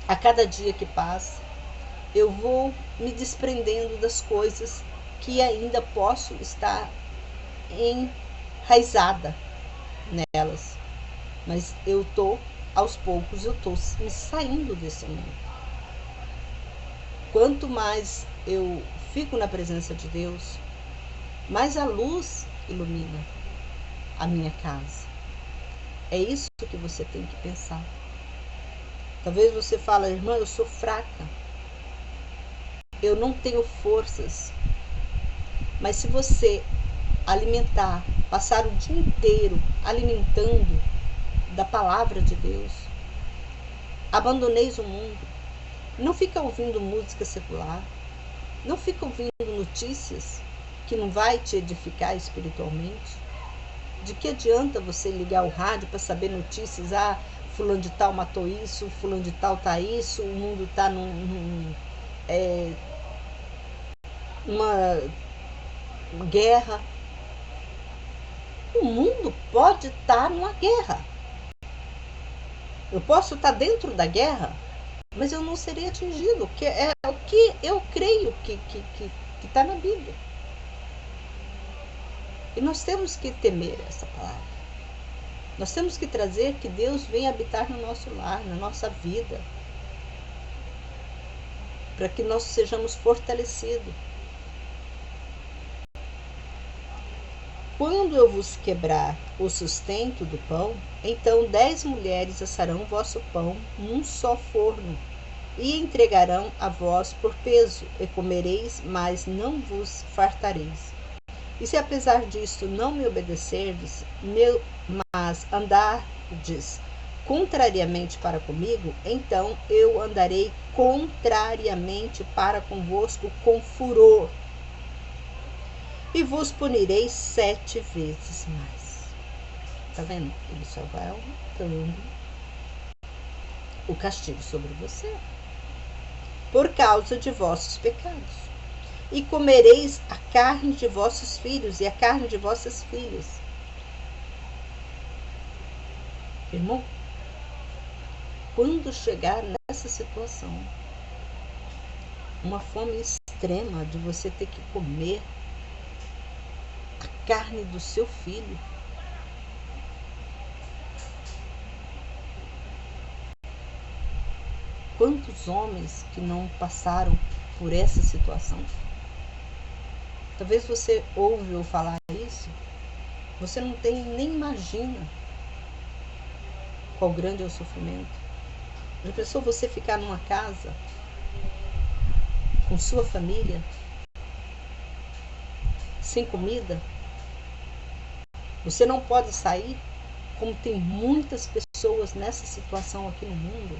a cada dia que passa, eu vou me desprendendo das coisas que ainda posso estar enraizada nelas. Mas aos poucos, eu estou me saindo desse mundo. Quanto mais eu fico na presença de Deus, mais a luz ilumina a minha casa. É isso que você tem que pensar. Talvez você fale, irmã, eu sou fraca. Eu não tenho forças. Mas se você passar o dia inteiro alimentando da palavra de Deus, abandoneis o mundo. Não fica ouvindo música secular. Não fica ouvindo notícias que não vai te edificar espiritualmente. De que adianta você ligar o rádio para saber notícias? Fulano de tal matou isso, fulano de tal tá isso, o mundo tá numa guerra. O mundo pode estar numa guerra. Eu posso estar dentro da guerra, mas eu não serei atingido, que é o que eu creio que está na Bíblia. E nós temos que temer essa palavra. Nós temos que trazer que Deus venha habitar no nosso lar, na nossa vida, para que nós sejamos fortalecidos. quando eu vos quebrar o sustento do pão, então 10 mulheres assarão vosso pão num só forno, e entregarão a vós por peso, e comereis, mas não vos fartareis. E se apesar disto não me obedecerdes, mas andardes contrariamente para comigo, então eu andarei contrariamente para convosco com furor, e vos punirei 7 vezes mais. Tá vendo? Ele só vai aumentando o castigo sobre você, por causa de vossos pecados. E comereis a carne de vossos filhos e a carne de vossas filhas. Irmão, quando chegar nessa situação, uma fome extrema de você ter que comer a carne do seu filho, quantos homens que não passaram por essa situação? Talvez você ouviu falar isso, você não tem nem imagina qual grande é o sofrimento. Já pensou você ficar numa casa com sua família, sem comida? Você não pode sair, como tem muitas pessoas nessa situação aqui no mundo,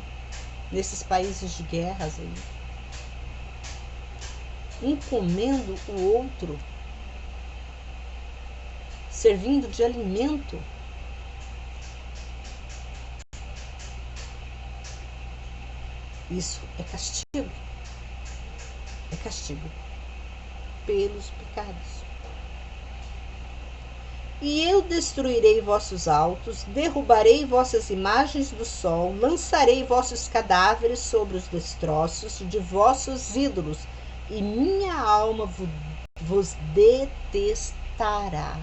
nesses países de guerras aí. Um comendo o outro, servindo de alimento. Isso é castigo. É castigo pelos pecados. E eu destruirei vossos altos, derrubarei vossas imagens do sol, lançarei vossos cadáveres sobre os destroços de vossos ídolos, e minha alma vos detestará.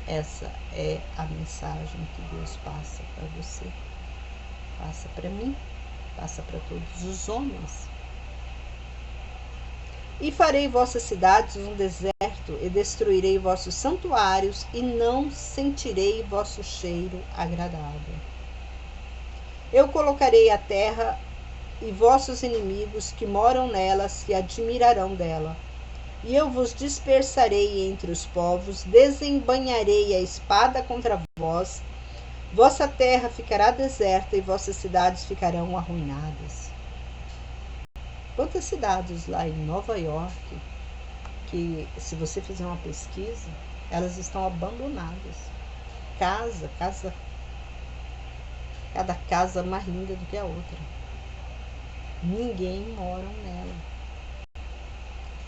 Essa é a mensagem que Deus passa para você, passa para mim, passa para todos os homens. E farei vossas cidades um deserto, e destruirei vossos santuários, e não sentirei vosso cheiro agradável. Eu colocarei a terra, e vossos inimigos que moram nela se admirarão dela. E eu vos dispersarei entre os povos, desembainharei a espada contra vós, vossa terra ficará deserta, e vossas cidades ficarão arruinadas. Quantas cidades lá em Nova York, que se você fizer uma pesquisa, elas estão abandonadas. Cada casa mais linda do que a outra. Ninguém mora nela.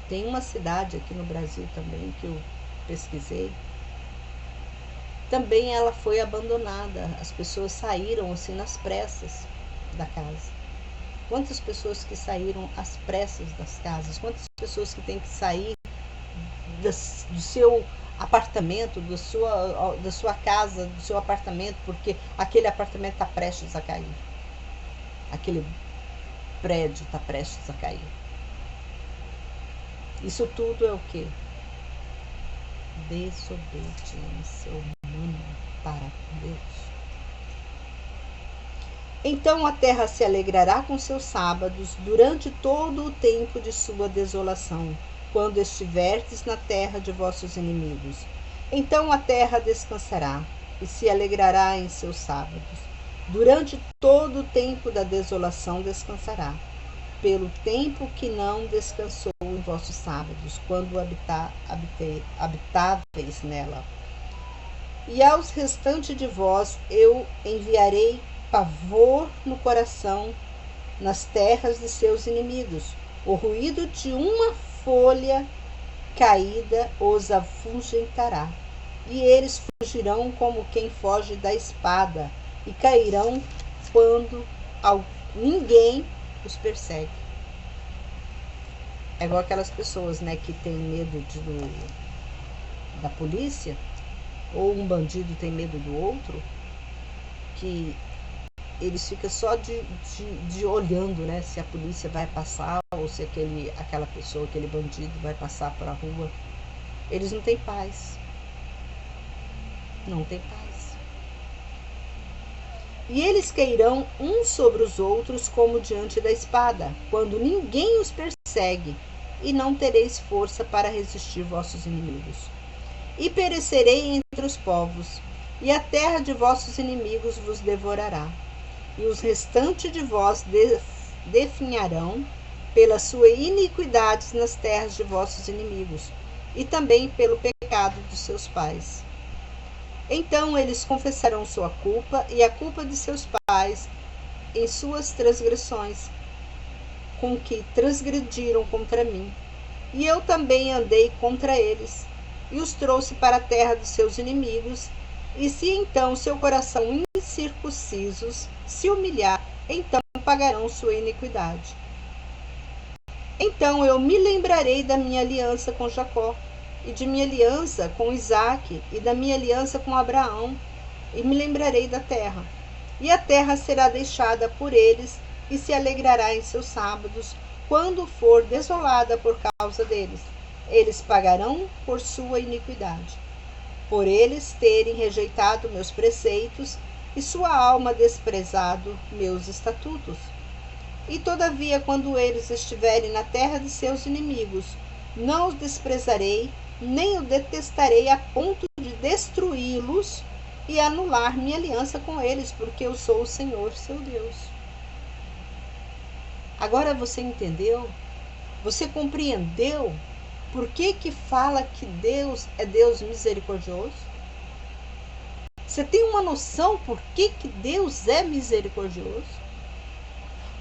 Tem uma cidade aqui no Brasil também, que eu pesquisei. Também ela foi abandonada. As pessoas saíram assim nas pressas da casa. Quantas pessoas que saíram às pressas das casas? Quantas pessoas que têm que sair do seu apartamento, da sua casa, do seu apartamento, porque aquele apartamento está prestes a cair. Aquele prédio está prestes a cair. Isso tudo é o quê? Desobediência humana para com Deus. Então a terra se alegrará com seus sábados durante todo o tempo de sua desolação, quando estiverdes na terra de vossos inimigos. Então a terra descansará e se alegrará em seus sábados. Durante todo o tempo da desolação descansará, pelo tempo que não descansou em vossos sábados, quando habitáveis nela. E aos restantes de vós eu enviarei pavor no coração, nas terras de seus inimigos. O ruído de uma folha caída os afugentará, e eles fugirão como quem foge da espada, e cairão quando ninguém os persegue. É igual aquelas pessoas, né, que tem medo da polícia, ou um bandido tem medo do outro, que eles ficam só de olhando, né? Se a polícia vai passar ou se aquela pessoa, aquele bandido vai passar para a rua. Eles não têm paz. Não têm paz. E eles cairão uns sobre os outros como diante da espada, quando ninguém os persegue, e não tereis força para resistir vossos inimigos. E perecerei entre os povos, e a terra de vossos inimigos vos devorará. E os restantes de vós definharão pelas suas iniquidades nas terras de vossos inimigos, e também pelo pecado dos seus pais. Então eles confessarão sua culpa e a culpa de seus pais em suas transgressões, com que transgrediram contra mim. E eu também andei contra eles, e os trouxe para a terra dos seus inimigos. E se então seu coração incircuncisos se humilhar, então pagarão sua iniquidade. Então eu me lembrarei da minha aliança com Jacó, e de minha aliança com Isaque, e da minha aliança com Abraão, e me lembrarei da terra. E a terra será deixada por eles, e se alegrará em seus sábados, quando for desolada por causa deles. Eles pagarão por sua iniquidade, por eles terem rejeitado meus preceitos, e sua alma desprezado meus estatutos. E todavia, quando eles estiverem na terra de seus inimigos, não os desprezarei, nem o detestarei a ponto de destruí-los e anular minha aliança com eles, porque eu sou o Senhor, seu Deus. Agora você entendeu? Você compreendeu por que fala que Deus é Deus misericordioso? Você tem uma noção por que Deus é misericordioso?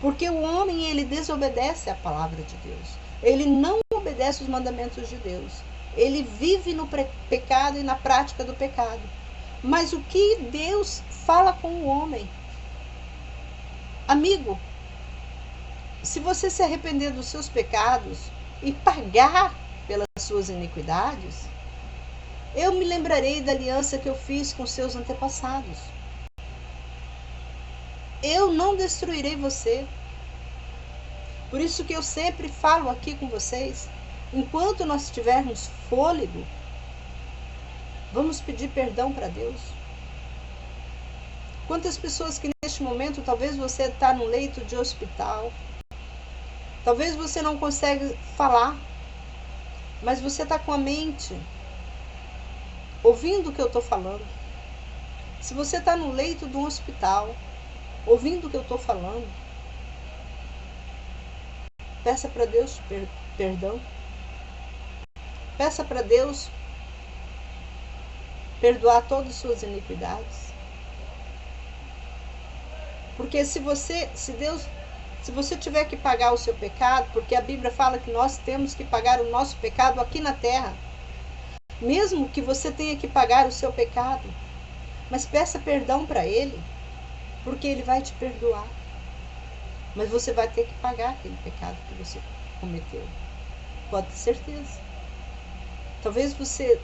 Porque o homem, ele desobedece à palavra de Deus. Ele não obedece os mandamentos de Deus. Ele vive no pecado e na prática do pecado. Mas o que Deus fala com o homem? Amigo, se você se arrepender dos seus pecados e pagar pelas suas iniquidades, eu me lembrarei da aliança que eu fiz com seus antepassados. Eu não destruirei você. Por isso que eu sempre falo aqui com vocês, enquanto nós tivermos fôlego, vamos pedir perdão para Deus. Quantas pessoas que neste momento, talvez você está no leito de hospital, talvez você não consegue falar, mas você está com a mente ouvindo o que eu estou falando. Se você está no leito de um hospital, ouvindo o que eu estou falando, peça para Deus perdão. Peça para Deus perdoar todas as suas iniquidades. Porque se você tiver que pagar o seu pecado, porque a Bíblia fala que nós temos que pagar o nosso pecado aqui na terra, mesmo que você tenha que pagar o seu pecado, mas peça perdão para Ele, porque Ele vai te perdoar. Mas você vai ter que pagar aquele pecado que você cometeu. Pode ter certeza. Talvez você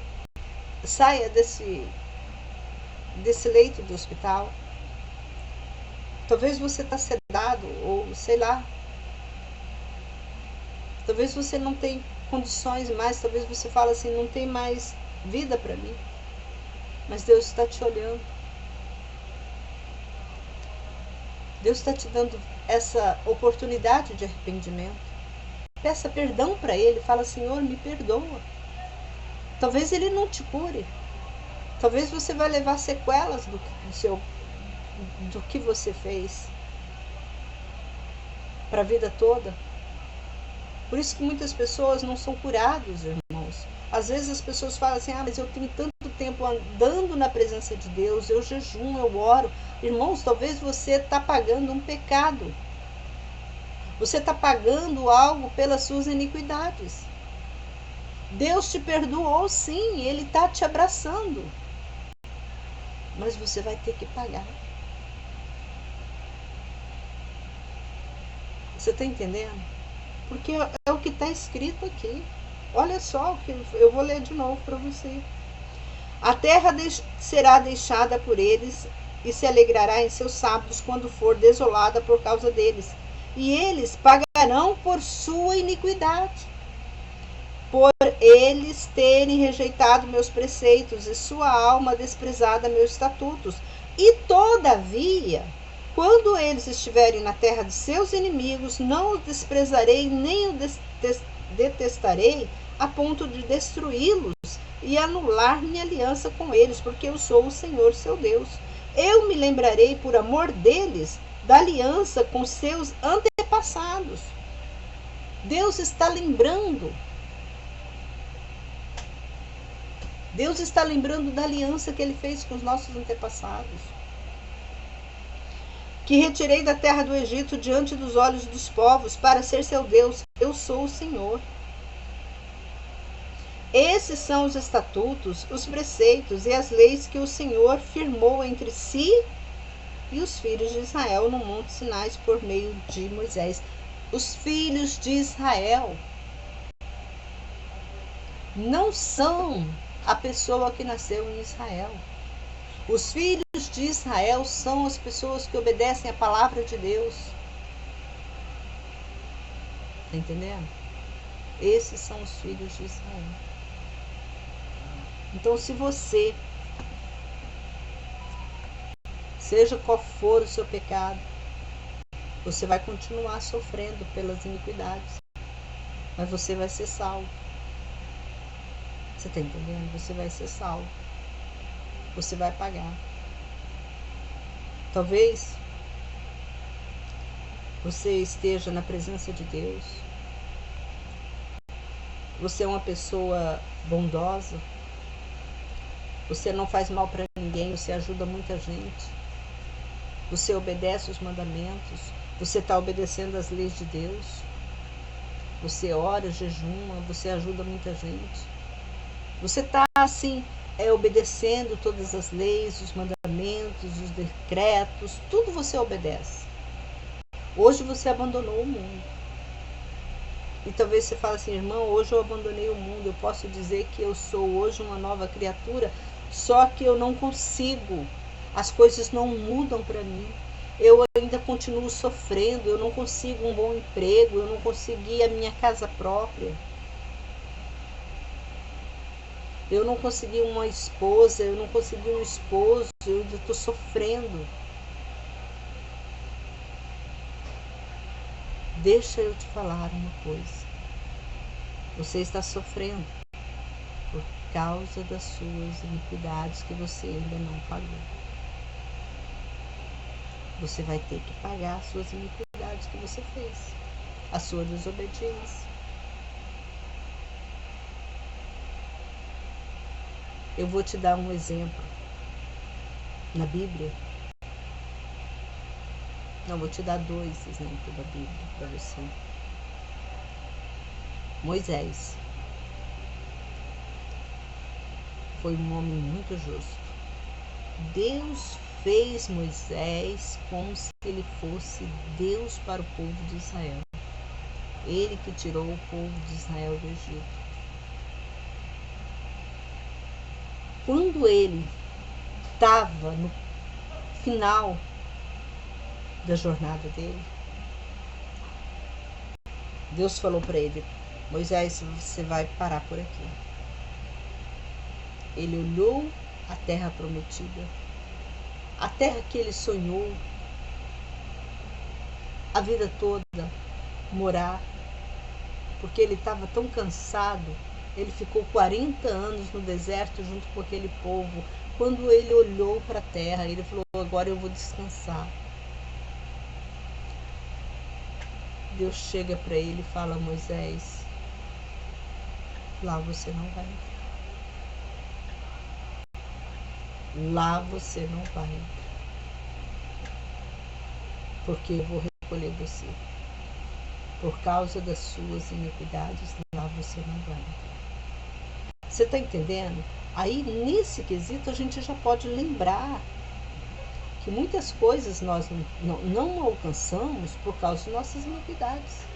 saia desse leito do hospital. Talvez você está sedado, ou sei lá. Talvez você não tenha condições mais. Talvez você fale assim, não tem mais vida para mim. Mas Deus está te olhando. Deus está te dando essa oportunidade de arrependimento. Peça perdão para Ele. Fala, Senhor, me perdoa. Talvez Ele não te cure. Talvez você vai levar sequelas do que você fez para a vida toda. Por isso que muitas pessoas não são curadas, irmãos. Às vezes as pessoas falam assim, mas eu tenho tanto tempo andando na presença de Deus, eu jejum, eu oro. Irmãos, talvez você está pagando um pecado. Você está pagando algo pelas suas iniquidades. Deus te perdoou, sim, Ele está te abraçando. Mas você vai ter que pagar. Você está entendendo? Porque é o que está escrito aqui. Olha só, que eu vou ler de novo para você. A terra será deixada por eles, e se alegrará em seus sábados quando for desolada por causa deles. E eles pagarão por sua iniquidade, por eles terem rejeitado meus preceitos e sua alma desprezada meus estatutos. E todavia, quando eles estiverem na terra de seus inimigos, não os desprezarei, nem os detestarei, a ponto de destruí-los e anular minha aliança com eles, porque eu sou o Senhor seu Deus. Eu me lembrarei, por amor deles, da aliança com seus antepassados. Deus está lembrando. Deus está lembrando da aliança que ele fez com os nossos antepassados. Que retirei da terra do Egito diante dos olhos dos povos para ser seu Deus. Eu sou o Senhor. Esses são os estatutos, os preceitos e as leis que o Senhor firmou entre si e os filhos de Israel no Monte Sinai por meio de Moisés. Os filhos de Israel não são a pessoa que nasceu em Israel. Os filhos de Israel são as pessoas que obedecem a palavra de Deus. Está entendendo? Esses são os filhos de Israel. Então, se você, seja qual for o seu pecado, você vai continuar sofrendo pelas iniquidades, mas você vai ser salvo. Você está entendendo? Você vai ser salvo. Você vai pagar. Talvez você esteja na presença de Deus. Você é uma pessoa bondosa. Você não faz mal para ninguém. Você ajuda muita gente. Você obedece os mandamentos. Você está obedecendo as leis de Deus. Você ora, jejuma. Você ajuda muita gente. Você está assim, obedecendo todas as leis, os mandamentos, os decretos, tudo você obedece. Hoje você abandonou o mundo. E talvez você fale assim, irmão, hoje eu abandonei o mundo, eu posso dizer que eu sou hoje uma nova criatura, só que eu não consigo, as coisas não mudam para mim. Eu ainda continuo sofrendo, eu não consigo um bom emprego, eu não consegui a minha casa própria. Eu não consegui uma esposa, eu não consegui um esposo, eu ainda estou sofrendo. Deixa eu te falar uma coisa. Você está sofrendo por causa das suas iniquidades que você ainda não pagou. Você vai ter que pagar as suas iniquidades que você fez, a sua desobediência. Eu vou te dar um exemplo na Bíblia. Não, vou te dar 2 exemplos da Bíblia para você. Moisés foi um homem muito justo. Deus fez Moisés como se ele fosse Deus para o povo de Israel. Ele que tirou o povo de Israel do Egito. Quando ele estava no final da jornada dele, Deus falou para ele, Moisés, você vai parar por aqui. Ele olhou a terra prometida, a terra que ele sonhou a vida toda morar, porque ele estava tão cansado. Ele ficou 40 anos no deserto junto com aquele povo. Quando ele olhou para a terra, ele falou, agora eu vou descansar. Deus chega para ele e fala, Moisés, lá você não vai entrar. Lá você não vai entrar. Porque eu vou recolher você. Por causa das suas iniquidades, lá você não vai entrar. Você está entendendo? Aí, nesse quesito, a gente já pode lembrar que muitas coisas nós não alcançamos por causa de nossas iniquidades.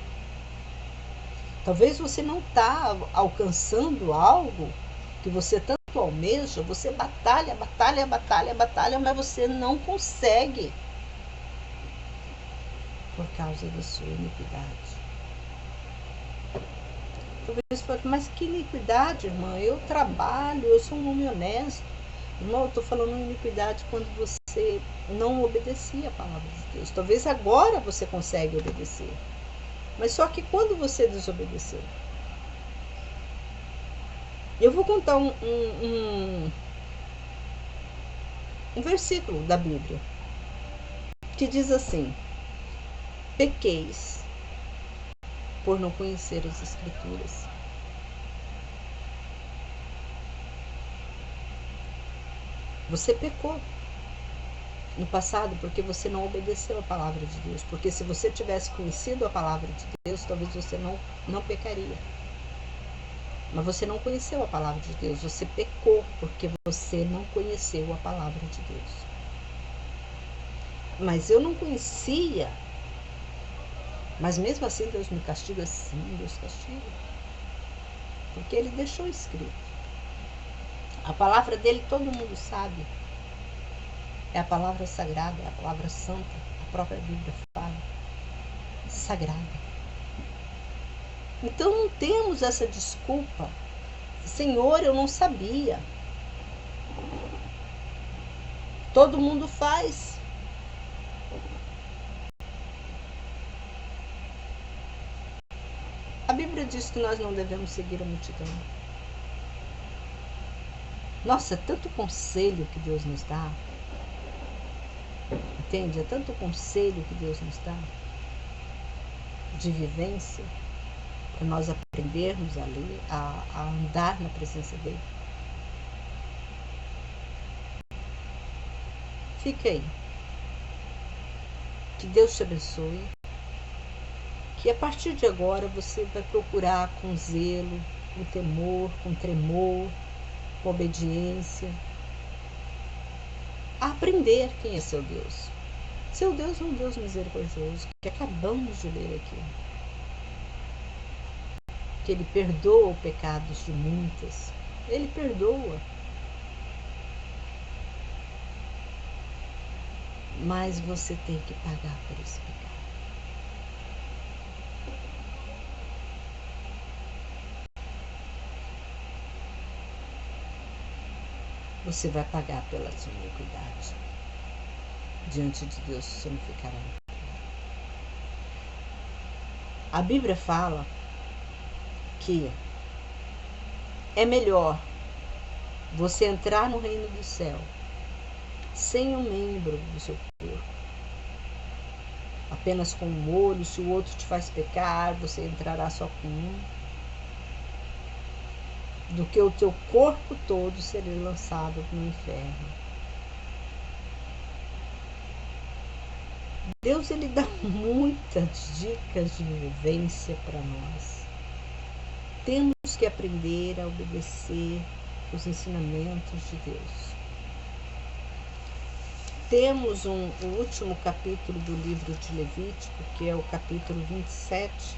Talvez você não está alcançando algo que você tanto tanto almeja, você batalha, mas você não consegue por causa da sua iniquidade. Talvez você fale, mas que iniquidade, irmã? Eu trabalho, eu sou um homem honesto. Irmão, eu estou falando iniquidade quando você não obedecia a palavra de Deus. Talvez agora você consegue obedecer, mas só que quando você desobedeceu. Eu vou contar um versículo da Bíblia que diz assim: pequeis por não conhecer as Escrituras. Você pecou no passado porque você não obedeceu a palavra de Deus. Porque se você tivesse conhecido a palavra de Deus, talvez você não pecaria. Mas você não conheceu a palavra de Deus. Você pecou porque você não conheceu a palavra de Deus. Mas eu não conhecia. Mas mesmo assim Deus me castiga? Sim, Deus castiga. Porque Ele deixou escrito. A palavra dele todo mundo sabe. É a palavra sagrada, é a palavra santa. A própria Bíblia fala. Sagrada. Então não temos essa desculpa. Senhor, eu não sabia. Todo mundo faz. A Bíblia diz que nós não devemos seguir a multidão. Nossa, é tanto conselho que Deus nos dá. Entende? É tanto conselho que Deus nos dá de vivência para nós aprendermos a ler, a andar na presença dele. Fica aí. Que Deus te abençoe. Que a partir de agora você vai procurar com zelo, com temor, com tremor, com obediência, a aprender quem é seu Deus. Seu Deus é um Deus misericordioso, que acabamos de ler aqui. Que Ele perdoa os pecados de muitas. Ele perdoa. Mas você tem que pagar por esse pecado. Você vai pagar pela sua iniquidade. Diante de Deus você não ficará. A Bíblia fala que é melhor você entrar no reino do céu sem um membro do seu corpo, apenas com um olho. Se o outro te faz pecar, você entrará só com um, do que o teu corpo todo ser lançado no inferno. Deus, Ele dá muitas dicas de vivência para nós. Temos que aprender a obedecer os ensinamentos de Deus. Temos o último capítulo do livro de Levítico, que é o capítulo 27.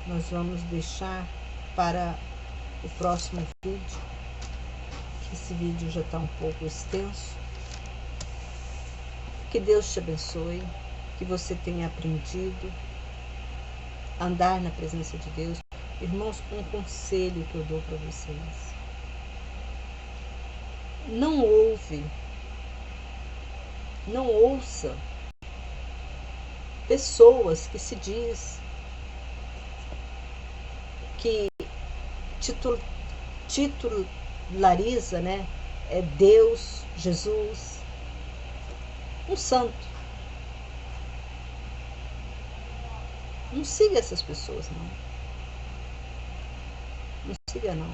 Nós vamos deixar para o próximo vídeo, que esse vídeo já está um pouco extenso. Que Deus te abençoe, que você tenha aprendido a andar na presença de Deus. Irmãos, um conselho que eu dou para vocês: não ouça pessoas que se diz que titulariza, né, é Deus, Jesus, um santo. Não siga essas pessoas, não. Não siga, não.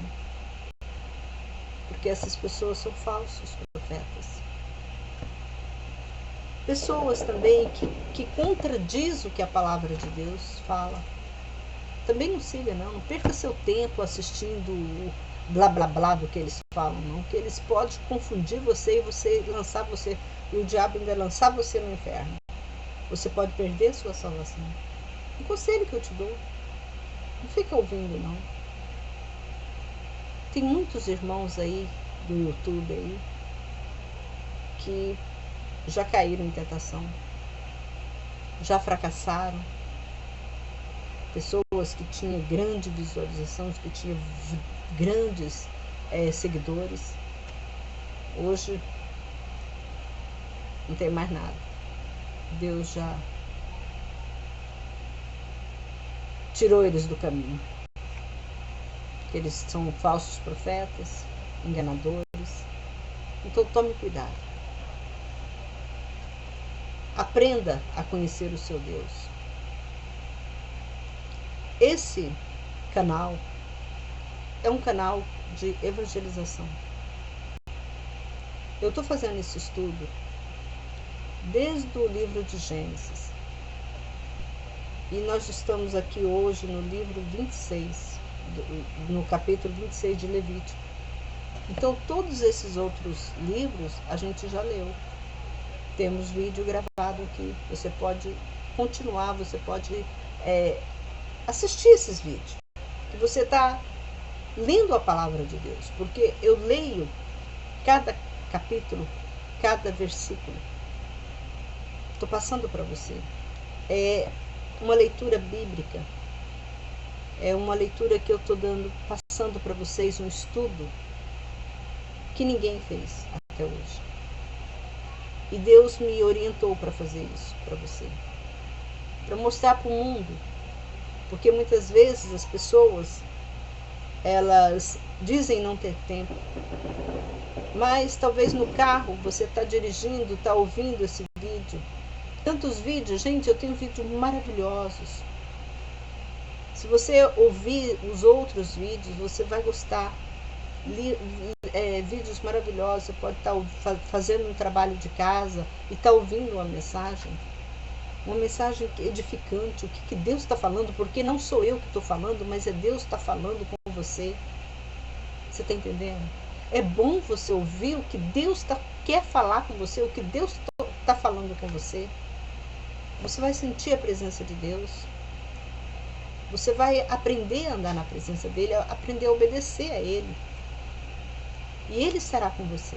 Porque essas pessoas são falsos profetas. Pessoas também que contradiz o que a palavra de Deus fala. Também não siga, não. Não perca seu tempo assistindo o blá blá blá do que eles falam, não. Que eles podem confundir você e você lançar você, e o diabo ainda lançar você no inferno. Você pode perder a sua salvação. Um conselho que eu te dou: não fica ouvindo, não. Tem muitos irmãos aí do YouTube aí, que já caíram em tentação, já fracassaram, pessoas que tinham grande visualização, que tinham grandes seguidores, hoje não tem mais nada. Deus já tirou eles do caminho. Eles são falsos profetas, enganadores. Então tome cuidado. Aprenda a conhecer o seu Deus. Esse canal é um canal de evangelização. Eu estou fazendo esse estudo desde o livro de Gênesis. E nós estamos aqui hoje no livro 26, no capítulo 26 de Levítico. Então, todos esses outros livros a gente já leu. Temos vídeo gravado aqui. Você pode continuar, você pode assistir esses vídeos. E você está lendo a palavra de Deus. Porque eu leio cada capítulo, cada versículo. Estou passando para você. É uma leitura bíblica. É uma leitura que eu estou passando para vocês, um estudo que ninguém fez até hoje. E Deus me orientou para fazer isso para você. Para mostrar para o mundo. Porque muitas vezes as pessoas, elas dizem não ter tempo. Mas talvez no carro você está dirigindo, está ouvindo esse vídeo. Tantos vídeos, gente, eu tenho vídeos maravilhosos. Se você ouvir os outros vídeos, você vai gostar. Vídeos maravilhosos, você pode estar fazendo um trabalho de casa e estar ouvindo uma mensagem edificante, o que Deus está falando, porque não sou eu que estou falando, mas é Deus que está falando com você. Você está entendendo? É bom você ouvir o que Deus quer falar com você, o que Deus está falando com você. Você vai sentir a presença de Deus. Você vai aprender a andar na presença dele, aprender a obedecer a ele. E ele estará com você,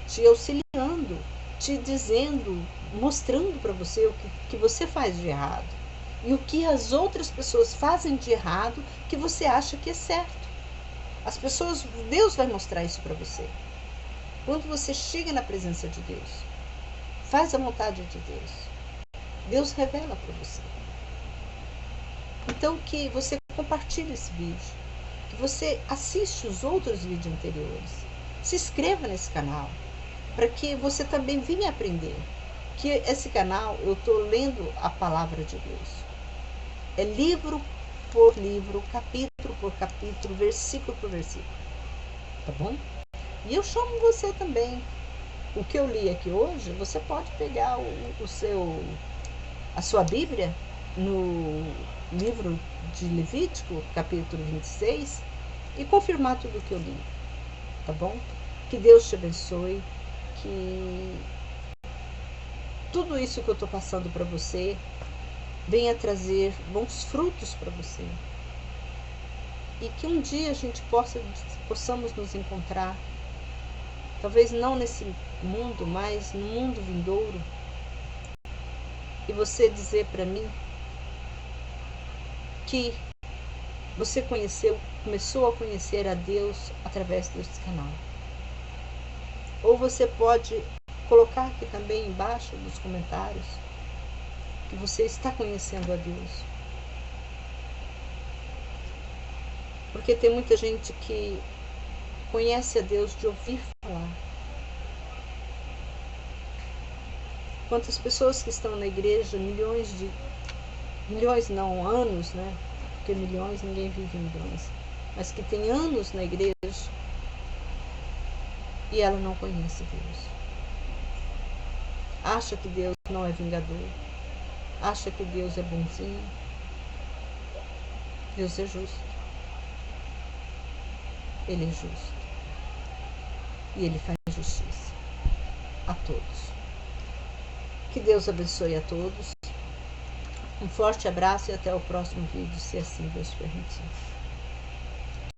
te auxiliando, te dizendo, mostrando para você o que você faz de errado. E o que as outras pessoas fazem de errado que você acha que é certo. As pessoas, Deus vai mostrar isso para você. Quando você chega na presença de Deus, faz a vontade de Deus. Deus revela para você. Então que você compartilhe esse vídeo. Que você assista os outros vídeos anteriores. Se inscreva nesse canal. Para que você também venha aprender. Que esse canal eu estou lendo a palavra de Deus. É livro por livro, capítulo por capítulo, versículo por versículo. Tá bom? E eu chamo você também. O que eu li aqui hoje, você pode pegar a sua Bíblia no livro de Levítico, capítulo 26, e confirmar tudo o que eu li. Tá bom? Que Deus te abençoe. Que tudo isso que eu estou passando para você venha trazer bons frutos para você. E que um dia a gente possamos nos encontrar, talvez não nesse mundo, mas no mundo vindouro, e você dizer para mim que você começou a conhecer a Deus através desse canal. Ou você pode colocar aqui também embaixo nos comentários que você está conhecendo a Deus. Porque tem muita gente que conhece a Deus de ouvir falar. Quantas pessoas que estão na igreja, milhões não, anos, né? Porque milhões, ninguém vive milhões. Mas que tem anos na igreja e ela não conhece Deus. Acha que Deus não é vingador. Acha que Deus é bonzinho. Deus é justo. Ele é justo. E Ele faz justiça a todos. Que Deus abençoe a todos. Um forte abraço e até o próximo vídeo, se assim Deus permitir.